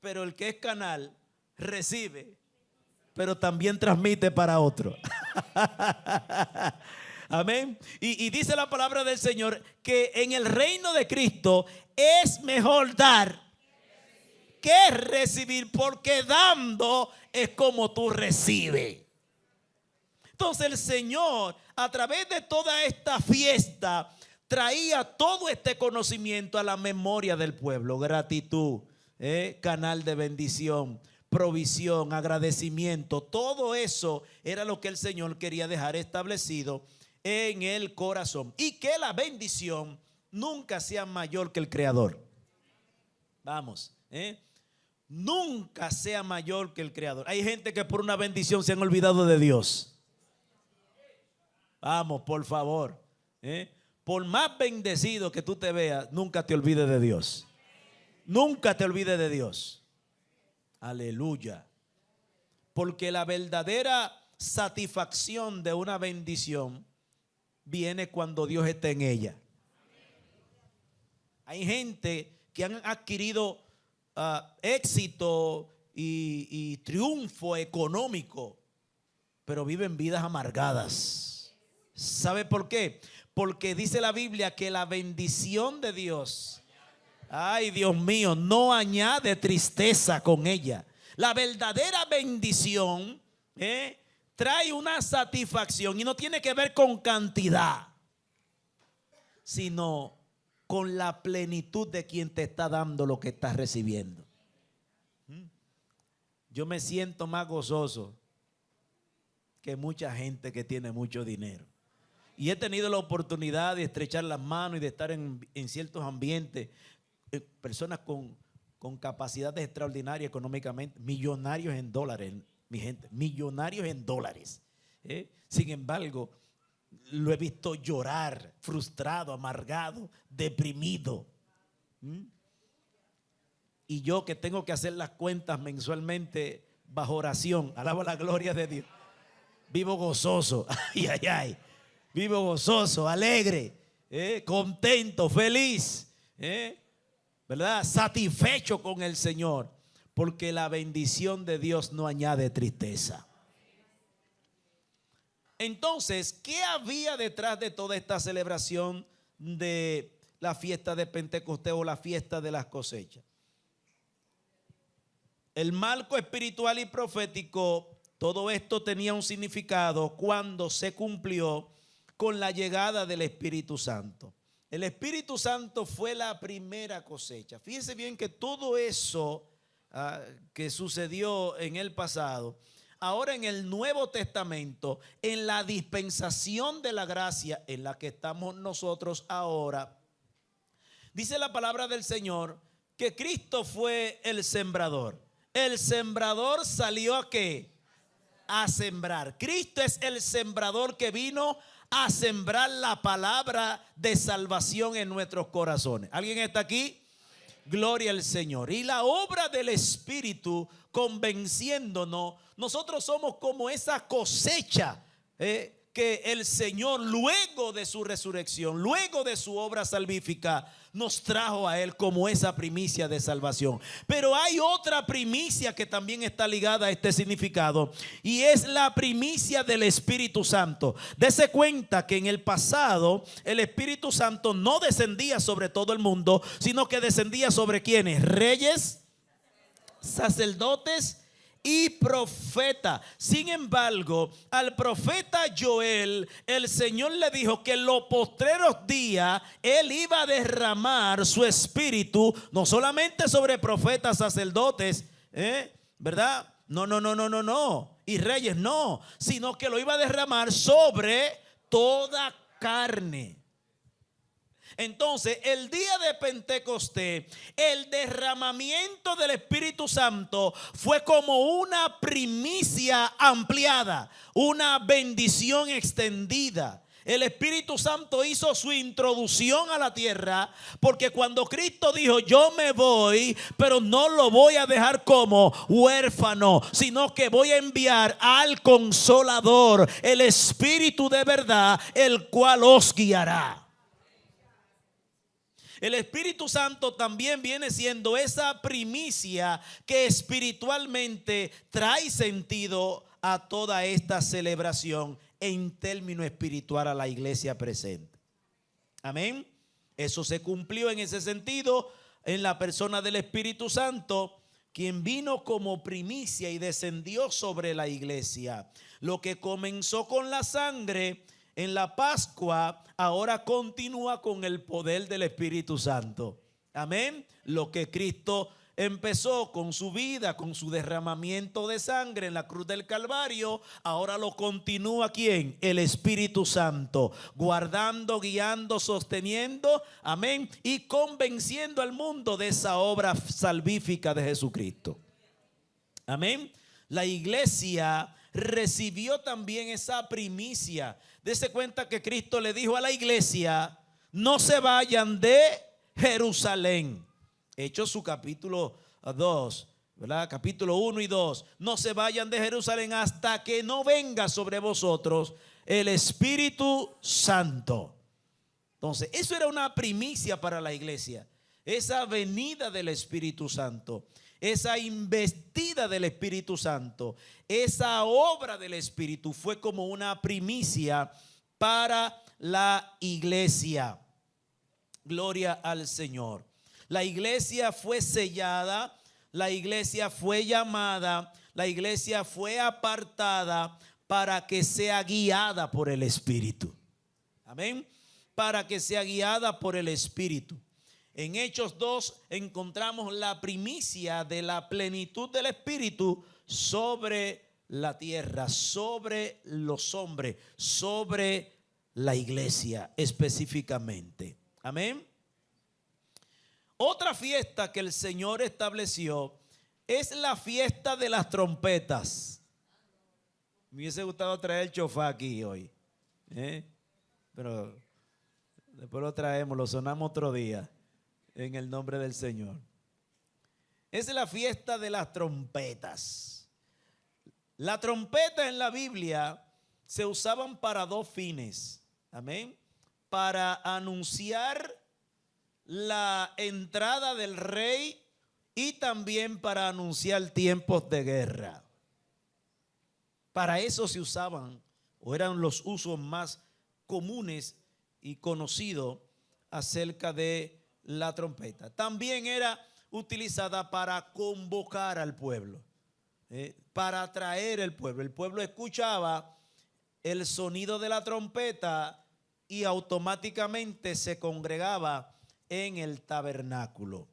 Pero el que es canal recibe, pero también transmite para otro. Amén. Y dice la palabra del Señor que en el reino de Cristo es mejor dar que recibir, porque dando es como tú recibes. Entonces el Señor, a través de toda esta fiesta, traía todo este conocimiento a la memoria del pueblo: gratitud, canal de bendición, provisión, agradecimiento. Todo eso era lo que el Señor quería dejar establecido en el corazón, y que la bendición nunca sea mayor que el Creador. Vamos, nunca sea mayor que el Creador. Hay gente que por una bendición se han olvidado de Dios. Vamos, por favor, por más bendecido que tú te veas, nunca te olvides de Dios. Nunca te olvides de Dios. Aleluya. Porque la verdadera satisfacción de una bendición viene cuando Dios está en ella. Hay gente que han adquirido éxito y triunfo económico, pero viven vidas amargadas. ¿Sabe por qué? Porque dice la Biblia que la bendición de Dios, ay, Dios mío, no añade tristeza con ella. La verdadera bendición trae una satisfacción, y no tiene que ver con cantidad, sino con la plenitud de quien te está dando lo que estás recibiendo. Yo me siento más gozoso que mucha gente que tiene mucho dinero. Y he tenido la oportunidad de estrechar las manos y de estar en ciertos ambientes, personas con capacidades extraordinarias económicamente, millonarios en dólares, mi gente, millonarios en dólares. Sin embargo, lo he visto llorar, frustrado, amargado, deprimido. Y yo, que tengo que hacer las cuentas mensualmente bajo oración, alabo la gloria de Dios, vivo gozoso, ay, ay, ay, vivo gozoso, alegre, contento, feliz, ¿verdad? Satisfecho con el Señor, porque la bendición de Dios no añade tristeza. Entonces, ¿qué había detrás de toda esta celebración de la fiesta de Pentecostés o la fiesta de las cosechas? El marco espiritual y profético, todo esto tenía un significado cuando se cumplió con la llegada del Espíritu Santo. El Espíritu Santo fue la primera cosecha. Fíjense bien que todo eso que sucedió en el pasado, ahora en el Nuevo Testamento, en la dispensación de la gracia en la que estamos nosotros ahora, dice la palabra del Señor que Cristo fue el sembrador. El sembrador salió ¿a qué? A sembrar. Cristo es el sembrador que vino a sembrar la palabra de salvación en nuestros corazones. ¿Alguien está aquí? Gloria al Señor. Y la obra del Espíritu convenciéndonos, nosotros somos como esa cosecha que el Señor luego de su resurrección, luego de su obra salvífica, nos trajo a Él como esa primicia de salvación. Pero hay otra primicia que también está ligada a este significado, y es la primicia del Espíritu Santo. Dese cuenta que en el pasado el Espíritu Santo no descendía sobre todo el mundo, sino que descendía sobre ¿quiénes? Reyes, sacerdotes y profeta. Sin embargo, al profeta Joel, el Señor le dijo que en los postreros días Él iba a derramar su espíritu, no solamente sobre profetas, sacerdotes, ¿verdad? No. Y reyes, no, sino que lo iba a derramar sobre toda carne. Entonces, el día de Pentecostés, el derramamiento del Espíritu Santo fue como una primicia ampliada, una bendición extendida. El Espíritu Santo hizo su introducción a la tierra, porque cuando Cristo dijo: yo me voy, pero no lo voy a dejar como huérfano, sino que voy a enviar al Consolador, el Espíritu de verdad, el cual os guiará. El Espíritu Santo también viene siendo esa primicia que espiritualmente trae sentido a toda esta celebración en término espiritual a la iglesia presente. Amén. Eso se cumplió en ese sentido en la persona del Espíritu Santo, quien vino como primicia y descendió sobre la iglesia. Lo que comenzó con la sangre en la Pascua, ahora continúa con el poder del Espíritu Santo. Amén. Lo que Cristo empezó con su vida, con su derramamiento de sangre en la cruz del Calvario, ahora lo continúa ¿quién? El Espíritu Santo, guardando, guiando, sosteniendo, amén, y convenciendo al mundo de esa obra salvífica de Jesucristo. Amén. La iglesia recibió también esa primicia. Dese cuenta que Cristo le dijo a la iglesia: no se vayan de Jerusalén. Hechos su capítulo 2, ¿verdad? Capítulo 1 y 2. No se vayan de Jerusalén hasta que no venga sobre vosotros el Espíritu Santo. Entonces, eso era una primicia para la iglesia. Esa venida del Espíritu Santo, esa investida del Espíritu Santo, esa obra del Espíritu fue como una primicia para la iglesia. Gloria al Señor. La iglesia fue sellada, la iglesia fue llamada, la iglesia fue apartada para que sea guiada por el Espíritu. Amén. Para que sea guiada por el Espíritu. En Hechos 2 encontramos la primicia de la plenitud del Espíritu sobre la tierra, sobre los hombres, sobre la iglesia específicamente. Amén. Otra fiesta que el Señor estableció es la fiesta de las trompetas. Me hubiese gustado traer el chofá aquí hoy, pero después lo traemos, lo sonamos otro día. En el nombre del Señor. Es la fiesta de las trompetas. La trompeta en la Biblia se usaban para dos fines. Amén. Para anunciar la entrada del rey y también para anunciar tiempos de guerra. Para eso se usaban, o eran los usos más comunes y conocidos acerca de la trompeta. También era utilizada para convocar al pueblo, para atraer al pueblo. El pueblo escuchaba el sonido de la trompeta y automáticamente se congregaba en el tabernáculo.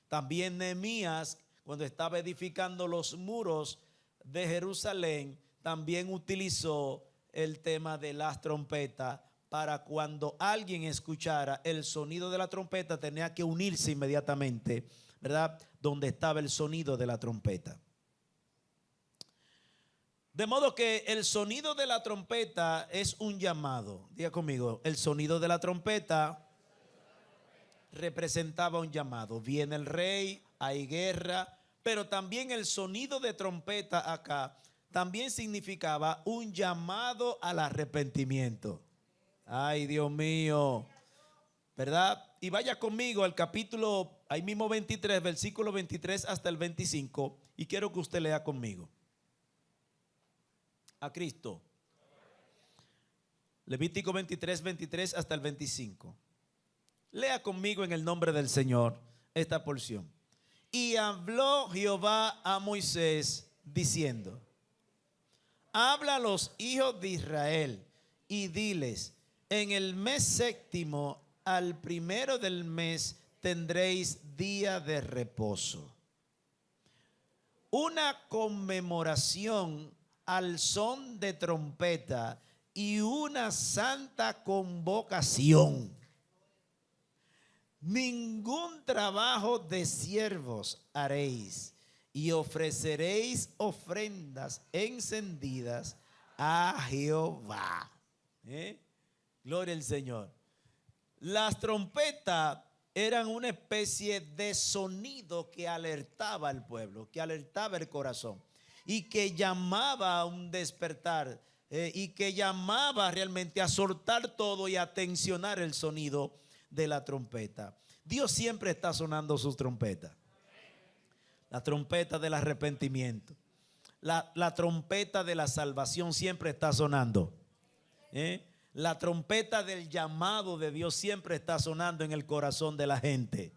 También Nehemías, cuando estaba edificando los muros de Jerusalén, también utilizó el tema de las trompetas para cuando alguien escuchara el sonido de la trompeta, tenía que unirse inmediatamente, ¿verdad?, donde estaba el sonido de la trompeta. De modo que el sonido de la trompeta es un llamado. Diga conmigo, el sonido de la trompeta representaba un llamado. Viene el rey, hay guerra, pero también el sonido de trompeta acá también significaba un llamado al arrepentimiento. Ay, Dios mío, ¿verdad? Y vaya conmigo al capítulo, ahí mismo 23, versículo 23 hasta el 25, y quiero que usted lea conmigo. A Cristo. Levítico 23, 23 hasta el 25. Lea conmigo en el nombre del Señor esta porción. Y habló Jehová a Moisés diciendo: habla a los hijos de Israel y diles: en el mes séptimo, al primero del mes, tendréis día de reposo, una conmemoración al son de trompeta y una santa convocación. Ningún trabajo de siervos haréis, y ofreceréis ofrendas encendidas a Jehová. Gloria al Señor. Las trompetas eran una especie de sonido que alertaba al pueblo, que alertaba el corazón y que llamaba a un despertar, y que llamaba realmente a soltar todo y a tensionar el sonido de la trompeta. Dios siempre está sonando sus trompetas. La trompeta del arrepentimiento, la trompeta de la salvación siempre está sonando. La trompeta del llamado de Dios siempre está sonando en el corazón de la gente.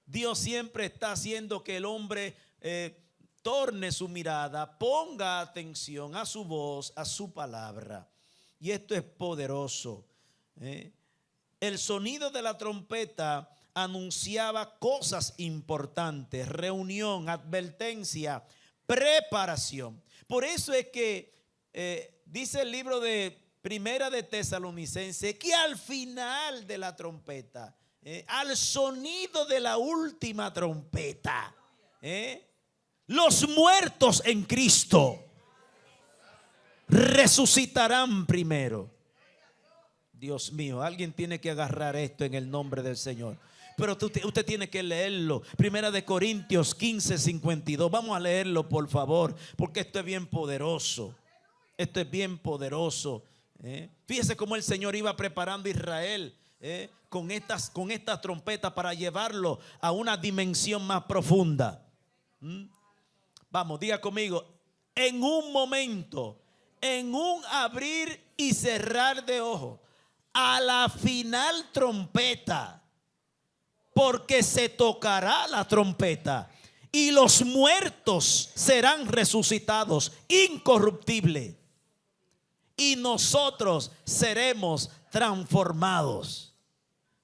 Dios siempre está haciendo que el hombre torne su mirada, ponga atención a su voz, a su palabra. Y esto es poderoso. El sonido de la trompeta anunciaba cosas importantes: reunión, advertencia, preparación. Por eso es que dice el libro de Primera de Tesalonicenses que al final de la trompeta, al sonido de la última trompeta, los muertos en Cristo resucitarán primero. Dios mío, alguien tiene que agarrar esto en el nombre del Señor. Pero usted tiene que leerlo. Primera de Corintios 15, 52. Vamos a leerlo, por favor, porque esto es bien poderoso. Esto es bien poderoso. Fíjese cómo el Señor iba preparando a Israel con estas trompetas para llevarlo a una dimensión más profunda. Vamos, diga conmigo: en un momento, en un abrir y cerrar de ojos, a la final trompeta, porque se tocará la trompeta y los muertos serán resucitados incorruptibles y nosotros seremos transformados.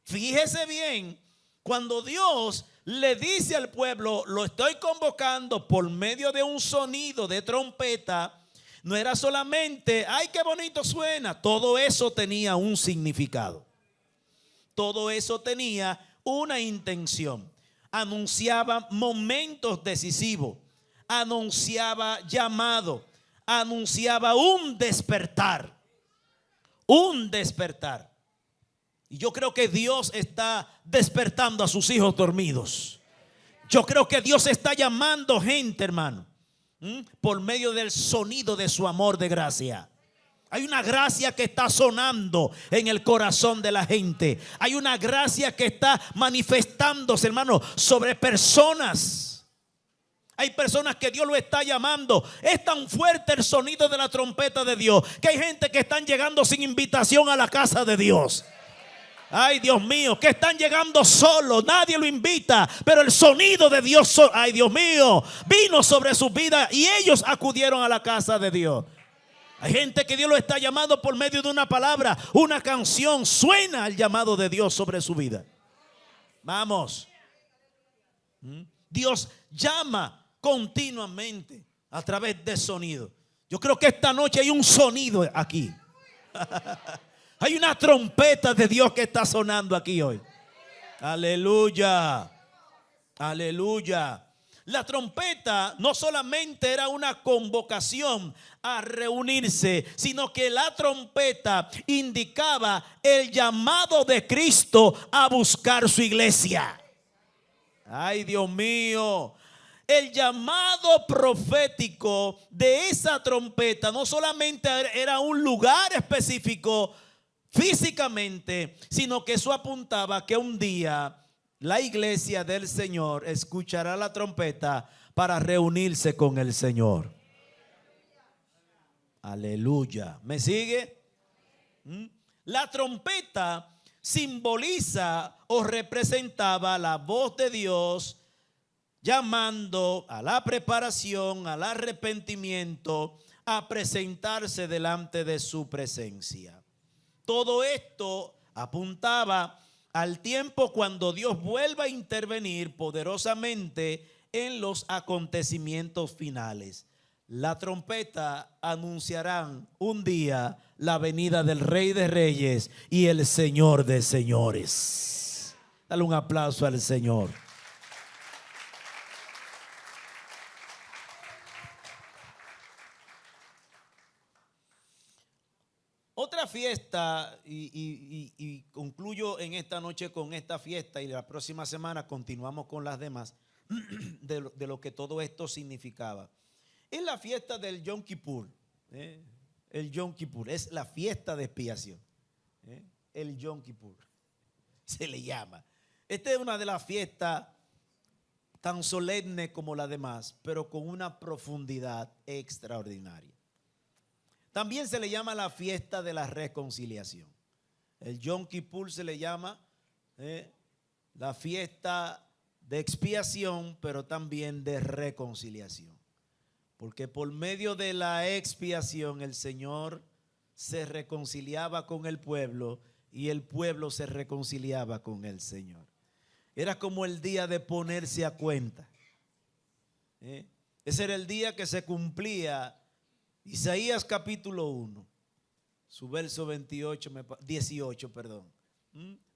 Fíjese bien, cuando Dios le dice al pueblo: lo estoy convocando por medio de un sonido de trompeta, no era solamente, ay, qué bonito suena. Todo eso tenía un significado. Todo eso tenía una intención. Anunciaba momentos decisivos, anunciaba llamado, anunciaba un despertar. Un despertar. Y yo creo que Dios está despertando a sus hijos dormidos. Yo creo que Dios está llamando gente, hermano, por medio del sonido de su amor de gracia. Hay una gracia que está sonando en el corazón de la gente. Hay una gracia que está manifestándose, hermano, sobre personas. Hay personas que Dios lo está llamando. Es tan fuerte el sonido de la trompeta de Dios que hay gente que están llegando sin invitación a la casa de Dios. Ay, Dios mío, que están llegando solos, nadie lo invita, pero el sonido de Dios, ay, Dios mío, vino sobre sus vidas y ellos acudieron a la casa de Dios. Hay gente que Dios lo está llamando por medio de una palabra, una canción. Suena el llamado de Dios sobre su vida. Vamos. Dios llama continuamente a través de sonido. Yo creo que esta noche hay un sonido aquí. Hay una trompeta de Dios que está sonando aquí hoy. Aleluya. Aleluya. La trompeta no solamente era una convocación a reunirse, sino que la trompeta indicaba el llamado de Cristo a buscar su iglesia. Ay, Dios mío. El llamado profético de esa trompeta no solamente era un lugar específico físicamente, sino que eso apuntaba que un día la iglesia del Señor escuchará la trompeta para reunirse con el Señor. Aleluya. ¿Me sigue? La trompeta simboliza o representaba la voz de Dios llamando a la preparación, al arrepentimiento, a presentarse delante de su presencia. Todo esto apuntaba al tiempo cuando Dios vuelva a intervenir poderosamente en los acontecimientos finales. La trompeta anunciarán un día la venida del Rey de Reyes y el Señor de Señores. Dale un aplauso al Señor. Otra fiesta, y concluyo en esta noche con esta fiesta, y la próxima semana continuamos con las demás, de lo que todo esto significaba. Es la fiesta del Yom Kippur. El Yom Kippur es la fiesta de expiación. El Yom Kippur se le llama. Esta es una de las fiestas tan solemnes como las demás, pero con una profundidad extraordinaria. También se le llama la fiesta de la reconciliación. El Yom Kippur se le llama la fiesta de expiación, pero también de reconciliación. Porque por medio de la expiación el Señor se reconciliaba con el pueblo y el pueblo se reconciliaba con el Señor. Era como el día de ponerse a cuenta. Ese era el día que se cumplía Isaías capítulo 1, su verso 18,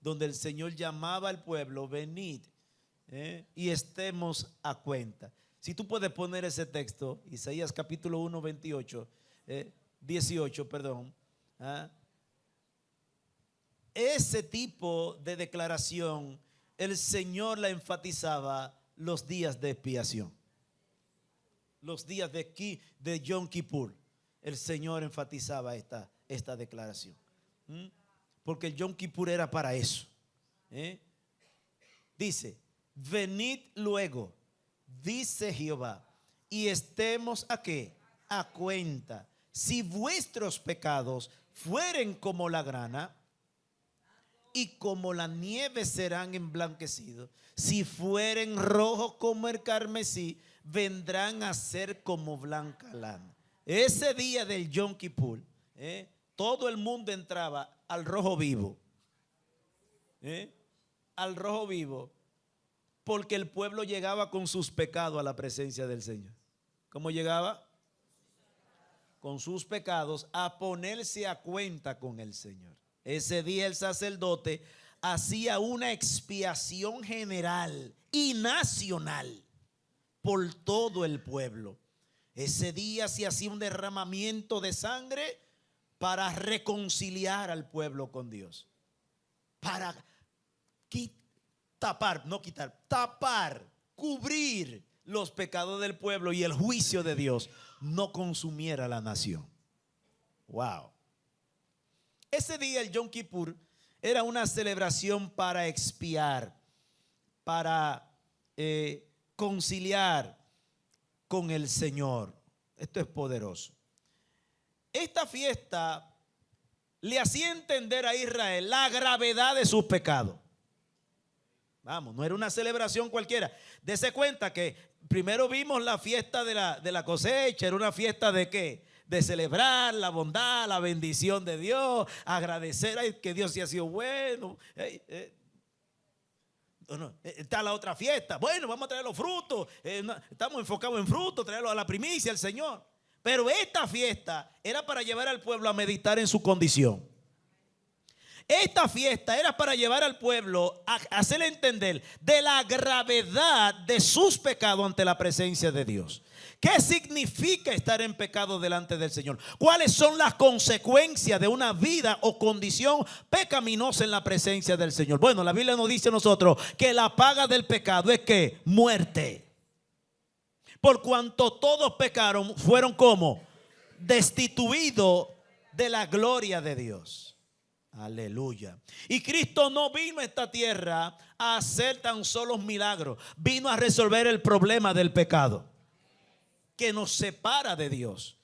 donde el Señor llamaba al pueblo, venid y estemos a cuenta. Si tú puedes poner ese texto, Isaías capítulo 1, 18, ese tipo de declaración, el Señor la enfatizaba los días de expiación. Los días de Yom Kippur, el Señor enfatizaba esta declaración. Porque el Yom Kippur era para eso. Dice, venid luego, dice Jehová, y estemos ¿a qué? A cuenta. Si vuestros pecados fueren como la grana, y como la nieve serán emblanquecidos, si fueren rojos como el carmesí, vendrán a ser como blanca lana. Ese día del Yom Kippur, todo el mundo entraba al rojo vivo. Al rojo vivo, porque el pueblo llegaba con sus pecados a la presencia del Señor. ¿Cómo llegaba? Con sus pecados a ponerse a cuenta con el Señor. Ese día el sacerdote hacía una expiación general y nacional por todo el pueblo. Ese día se hacía un derramamiento de sangre para reconciliar al pueblo con Dios. Para tapar, cubrir los pecados del pueblo y el juicio de Dios no consumiera la nación. Wow. Ese día el Yom Kippur era una celebración para expiar, para conciliar con el Señor. Esto es poderoso. Esta fiesta le hacía entender a Israel la gravedad de sus pecados. Vamos, no era una celebración cualquiera. Dese cuenta que primero vimos la fiesta de la cosecha. Era una fiesta ¿de qué? de celebrar la bondad, la bendición de Dios, agradecer que Dios sí ha sido bueno. Está la otra fiesta. Bueno, vamos a traer los frutos. Estamos enfocados en frutos, traerlos a la primicia al Señor. Pero esta fiesta era para llevar al pueblo a meditar en su condición. Esta fiesta era para llevar al pueblo a hacerle entender de la gravedad de sus pecados ante la presencia de Dios. ¿Qué significa estar en pecado delante del Señor? ¿Cuáles son las consecuencias de una vida o condición pecaminosa en la presencia del Señor? Bueno, la Biblia nos dice a nosotros que la paga del pecado es que muerte. Por cuanto todos pecaron, fueron como destituidos de la gloria de Dios. Aleluya. Y Cristo no vino a esta tierra a hacer tan solo milagros. Vino a resolver el problema del pecado que nos separa de Dios,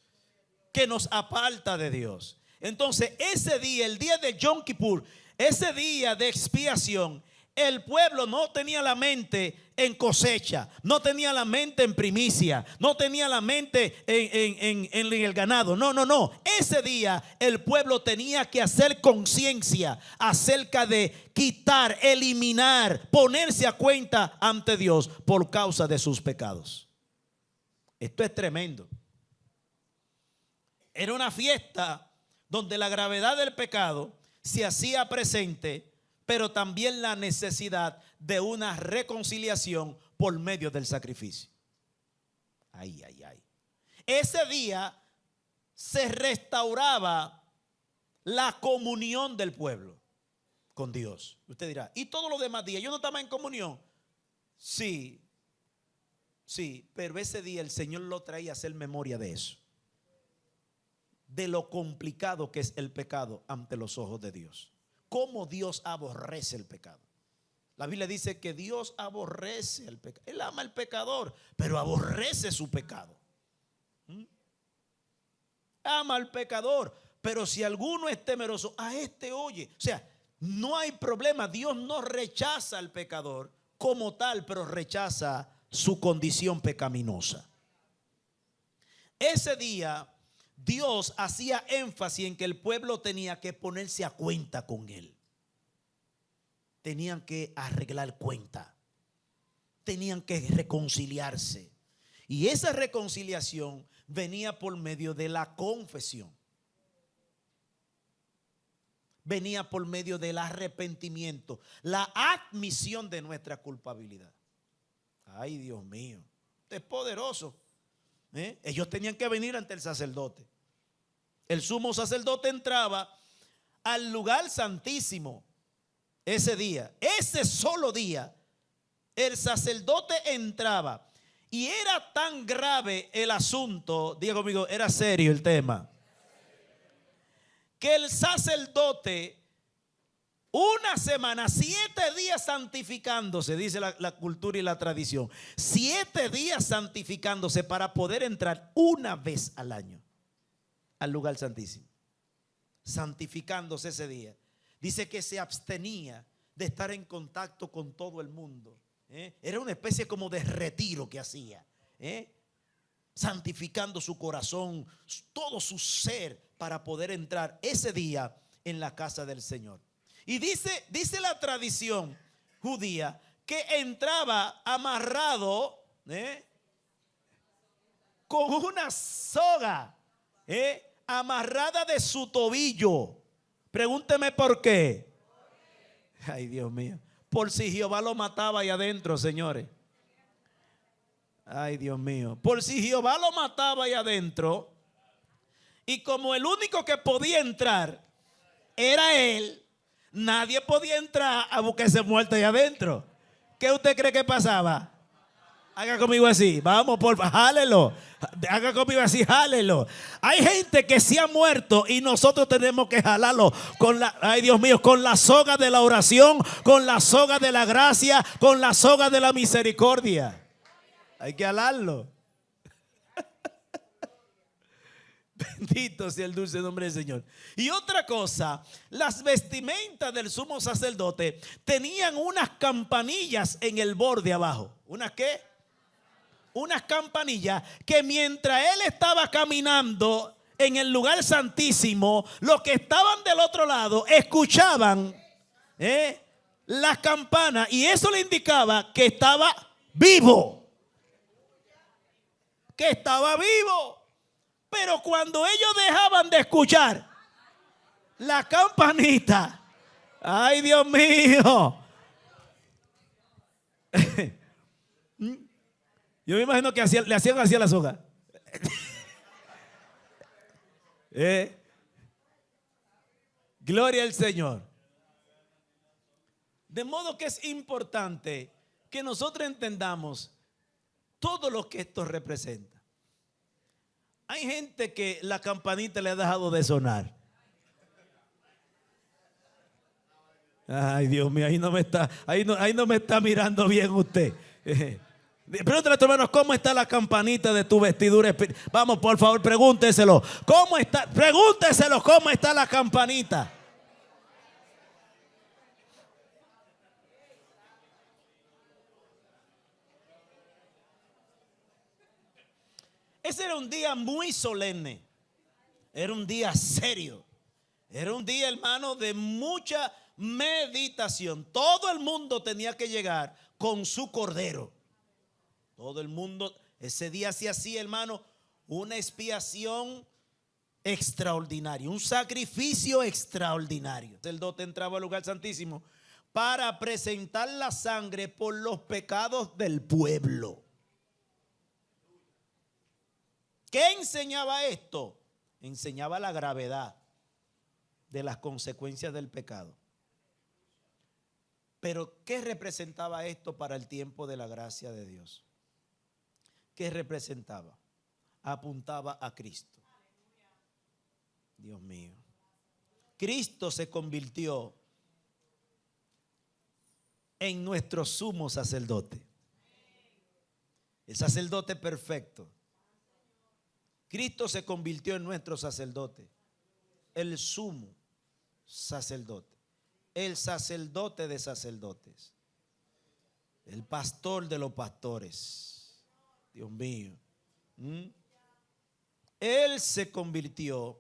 que nos aparta de Dios. Entonces ese día, el día de Yom Kippur, ese día de expiación, el pueblo no tenía la mente en cosecha, no tenía la mente en primicia, no tenía la mente en el ganado. No. Ese día el pueblo tenía que hacer conciencia acerca de quitar, eliminar, ponerse a cuenta ante Dios por causa de sus pecados. Esto es tremendo. Era una fiesta donde la gravedad del pecado se hacía presente, pero también la necesidad de una reconciliación por medio del sacrificio. Ay. Ese día se restauraba la comunión del pueblo con Dios. Usted dirá, ¿y todos los demás días yo no estaba en comunión? Sí, pero ese día el Señor lo traía a hacer memoria de eso, de lo complicado que es el pecado ante los ojos de Dios. Cómo Dios aborrece el pecado. La Biblia dice que Dios aborrece el pecado. Él ama al pecador, pero aborrece su pecado. Ama al pecador, pero si alguno es temeroso, a este oye. O sea, no hay problema. Dios no rechaza al pecador como tal, pero rechaza su condición pecaminosa. Ese día Dios hacía énfasis en que el pueblo tenía que ponerse a cuenta con Él. Tenían que arreglar cuenta. Tenían que reconciliarse. Y esa reconciliación venía por medio de la confesión. Venía por medio del arrepentimiento, la admisión de nuestra culpabilidad. Ay, Dios mío, es poderoso. Ellos tenían que venir ante el sacerdote. El sumo sacerdote entraba al lugar santísimo ese día. Ese solo día el sacerdote entraba. Y era tan grave el asunto, diga conmigo, era serio el tema, que el sacerdote una semana, 7 días santificándose, dice la cultura y la tradición, 7 días santificándose para poder entrar una vez al año al lugar santísimo, santificándose ese día. Dice que se abstenía de estar en contacto con todo el mundo. Era una especie como de retiro que hacía, santificando su corazón, todo su ser, para poder entrar ese día en la casa del Señor. Y dice la tradición judía que entraba amarrado con una soga amarrada de su tobillo. Pregúnteme por qué. Ay, Dios mío. Por si Jehová lo mataba ahí adentro, señores. Ay, Dios mío. Por si Jehová lo mataba ahí adentro, y como el único que podía entrar era él, nadie podía entrar a buscarse muerto ahí adentro. ¿Qué usted cree que pasaba? Haga conmigo así. Vamos, por favor, jálelo. Haga conmigo así, jálelo. Hay gente que se ha muerto y nosotros tenemos que jalarlo con la, ay Dios mío, con la soga de la oración, con la soga de la gracia, con la soga de la misericordia. Hay que jalarlo. Bendito sea el dulce nombre del Señor. Y otra cosa, las vestimentas del sumo sacerdote tenían unas campanillas en el borde abajo. ¿Unas qué? Unas campanillas que mientras él estaba caminando en el lugar santísimo, los que estaban del otro lado escuchaban las campanas, y eso le indicaba que estaba vivo. Que estaba vivo. Pero cuando ellos dejaban de escuchar la campanita, ay Dios mío, yo me imagino que le hacían así a la soga. Gloria al Señor. De modo que es importante que nosotros entendamos todo lo que esto representa. Hay gente que la campanita le ha dejado de sonar. Ay, Dios mío, ahí no me está mirando bien usted. Pregúntale a tu hermano, ¿cómo está la campanita de tu vestidura? Vamos, por favor, pregúnteselo. ¿Cómo está? Pregúnteselo, ¿cómo está la campanita? Ese era un día muy solemne. Era un día serio. Era un día, hermano, de mucha meditación. Todo el mundo tenía que llegar con su cordero. Todo el mundo, ese día se hacía, hermano, una expiación extraordinaria, un sacrificio extraordinario. El sacerdote entraba al lugar santísimo para presentar la sangre por los pecados del pueblo. ¿Qué enseñaba esto? Enseñaba la gravedad de las consecuencias del pecado. Pero ¿qué representaba esto para el tiempo de la gracia de Dios? ¿Qué representaba? Apuntaba a Cristo. Dios mío. Cristo se convirtió en nuestro sumo sacerdote. El sacerdote perfecto. Cristo se convirtió en nuestro sacerdote. El sumo sacerdote. El sacerdote de sacerdotes. El pastor de los pastores. Dios mío. Él se convirtió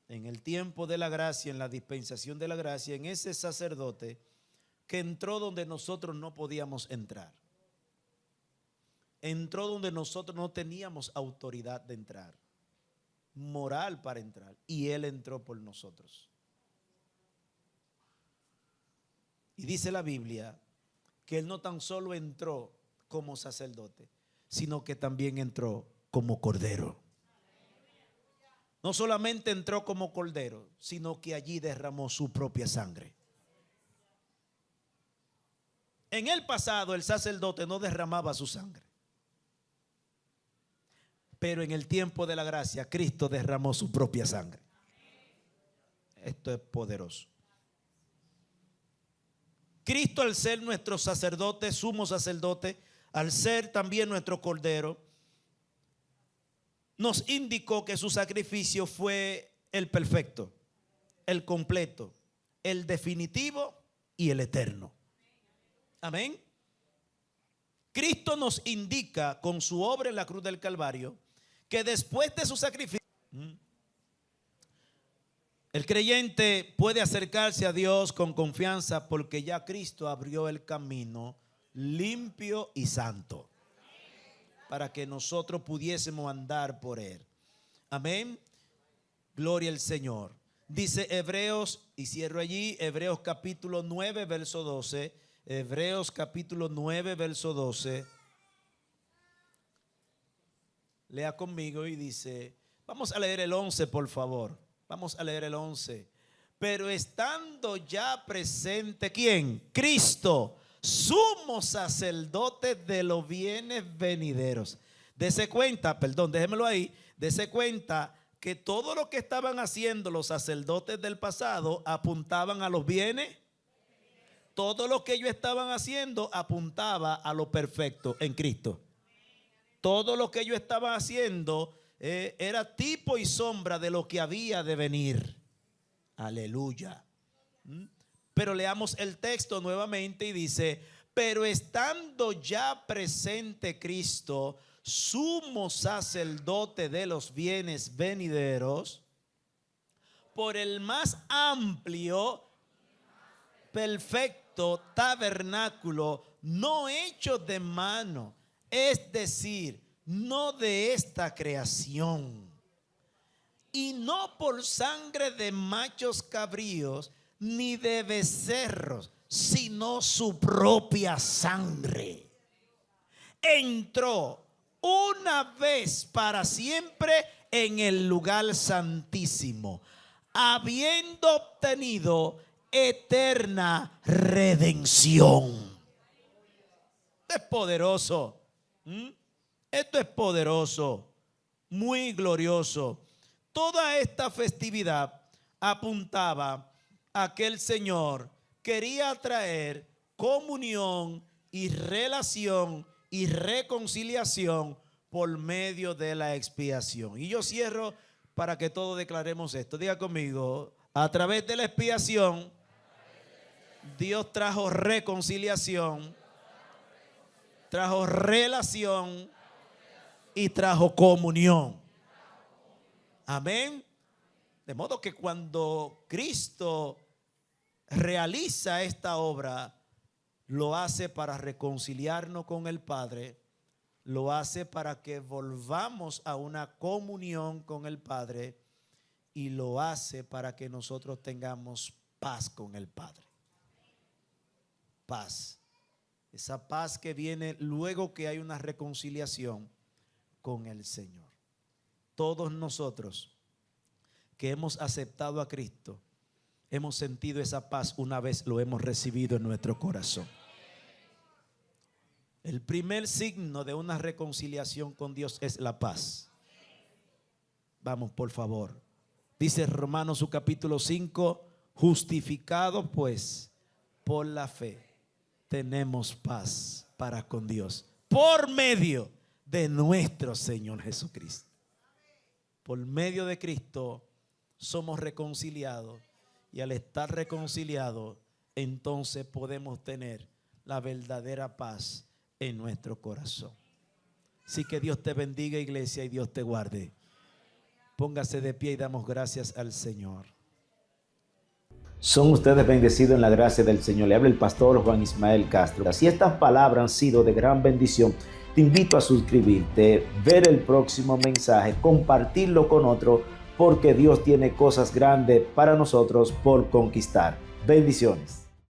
en el tiempo de la gracia, en la dispensación de la gracia, en ese sacerdote que entró donde nosotros no podíamos entrar. Entró donde nosotros no teníamos autoridad de entrar, moral para entrar, y Él entró por nosotros. Y dice la Biblia que Él no tan solo entró como sacerdote, sino que también entró como cordero. No solamente entró como cordero, sino que allí derramó su propia sangre. En el pasado el sacerdote no derramaba su sangre. Pero en el tiempo de la gracia, Cristo derramó su propia sangre. Esto es poderoso. Cristo, al ser nuestro sacerdote, sumo sacerdote, al ser también nuestro cordero, nos indicó que su sacrificio fue el perfecto, el completo, el definitivo y el eterno. Amén. Cristo nos indica con su obra en la cruz del Calvario que después de su sacrificio, el creyente puede acercarse a Dios con confianza porque ya Cristo abrió el camino limpio y santo para que nosotros pudiésemos andar por él. Amén. Gloria al Señor. Dice Hebreos, y cierro allí, Hebreos capítulo 9, verso 12. Hebreos capítulo 9, verso 12. Lea conmigo y dice, vamos a leer el 11 por favor. Vamos a leer el 11. Pero estando ya presente, ¿quién? Cristo, sumo sacerdote de los bienes venideros. Dese cuenta, perdón, déjemelo ahí. Dese cuenta que todo lo que estaban haciendo los sacerdotes del pasado apuntaban a los bienes. Todo lo que ellos estaban haciendo apuntaba a lo perfecto en Cristo. Todo lo que ellos estaban haciendo era tipo y sombra de lo que había de venir. Aleluya. Pero leamos el texto nuevamente y dice, pero estando ya presente Cristo, sumo sacerdote de los bienes venideros, por el más amplio, perfecto tabernáculo, no hecho de mano, es decir, no de esta creación, y no por sangre de machos cabríos, ni de becerros, sino su propia sangre. Entró una vez para siempre en el lugar santísimo, habiendo obtenido eterna redención. Esto es poderoso. Esto es poderoso, muy glorioso. Toda esta festividad apuntaba a que el Señor quería traer comunión y relación y reconciliación por medio de la expiación. Y yo cierro para que todos declaremos esto. Diga conmigo: a través de la expiación, Dios trajo reconciliación, trajo relación y trajo comunión. Amén. De modo que cuando Cristo realiza esta obra, lo hace para reconciliarnos con el Padre, lo hace para que volvamos a una comunión con el Padre y lo hace para que nosotros tengamos paz con el Padre. Paz. Esa paz que viene luego que hay una reconciliación con el Señor. Todos nosotros que hemos aceptado a Cristo, hemos sentido esa paz una vez lo hemos recibido en nuestro corazón. El primer signo de una reconciliación con Dios es la paz. Vamos, por favor. Dice Romanos su capítulo 5, justificados pues por la fe, tenemos paz para con Dios por medio de nuestro Señor Jesucristo. Por medio de Cristo somos reconciliados, y al estar reconciliados, entonces podemos tener la verdadera paz en nuestro corazón. Así que Dios te bendiga, iglesia, y Dios te guarde. Póngase de pie y damos gracias al Señor. Son ustedes bendecidos en la gracia del Señor. Le habla el pastor Juan Ismael Castro. Si estas palabras han sido de gran bendición, te invito a suscribirte, ver el próximo mensaje, compartirlo con otro, porque Dios tiene cosas grandes para nosotros por conquistar. Bendiciones.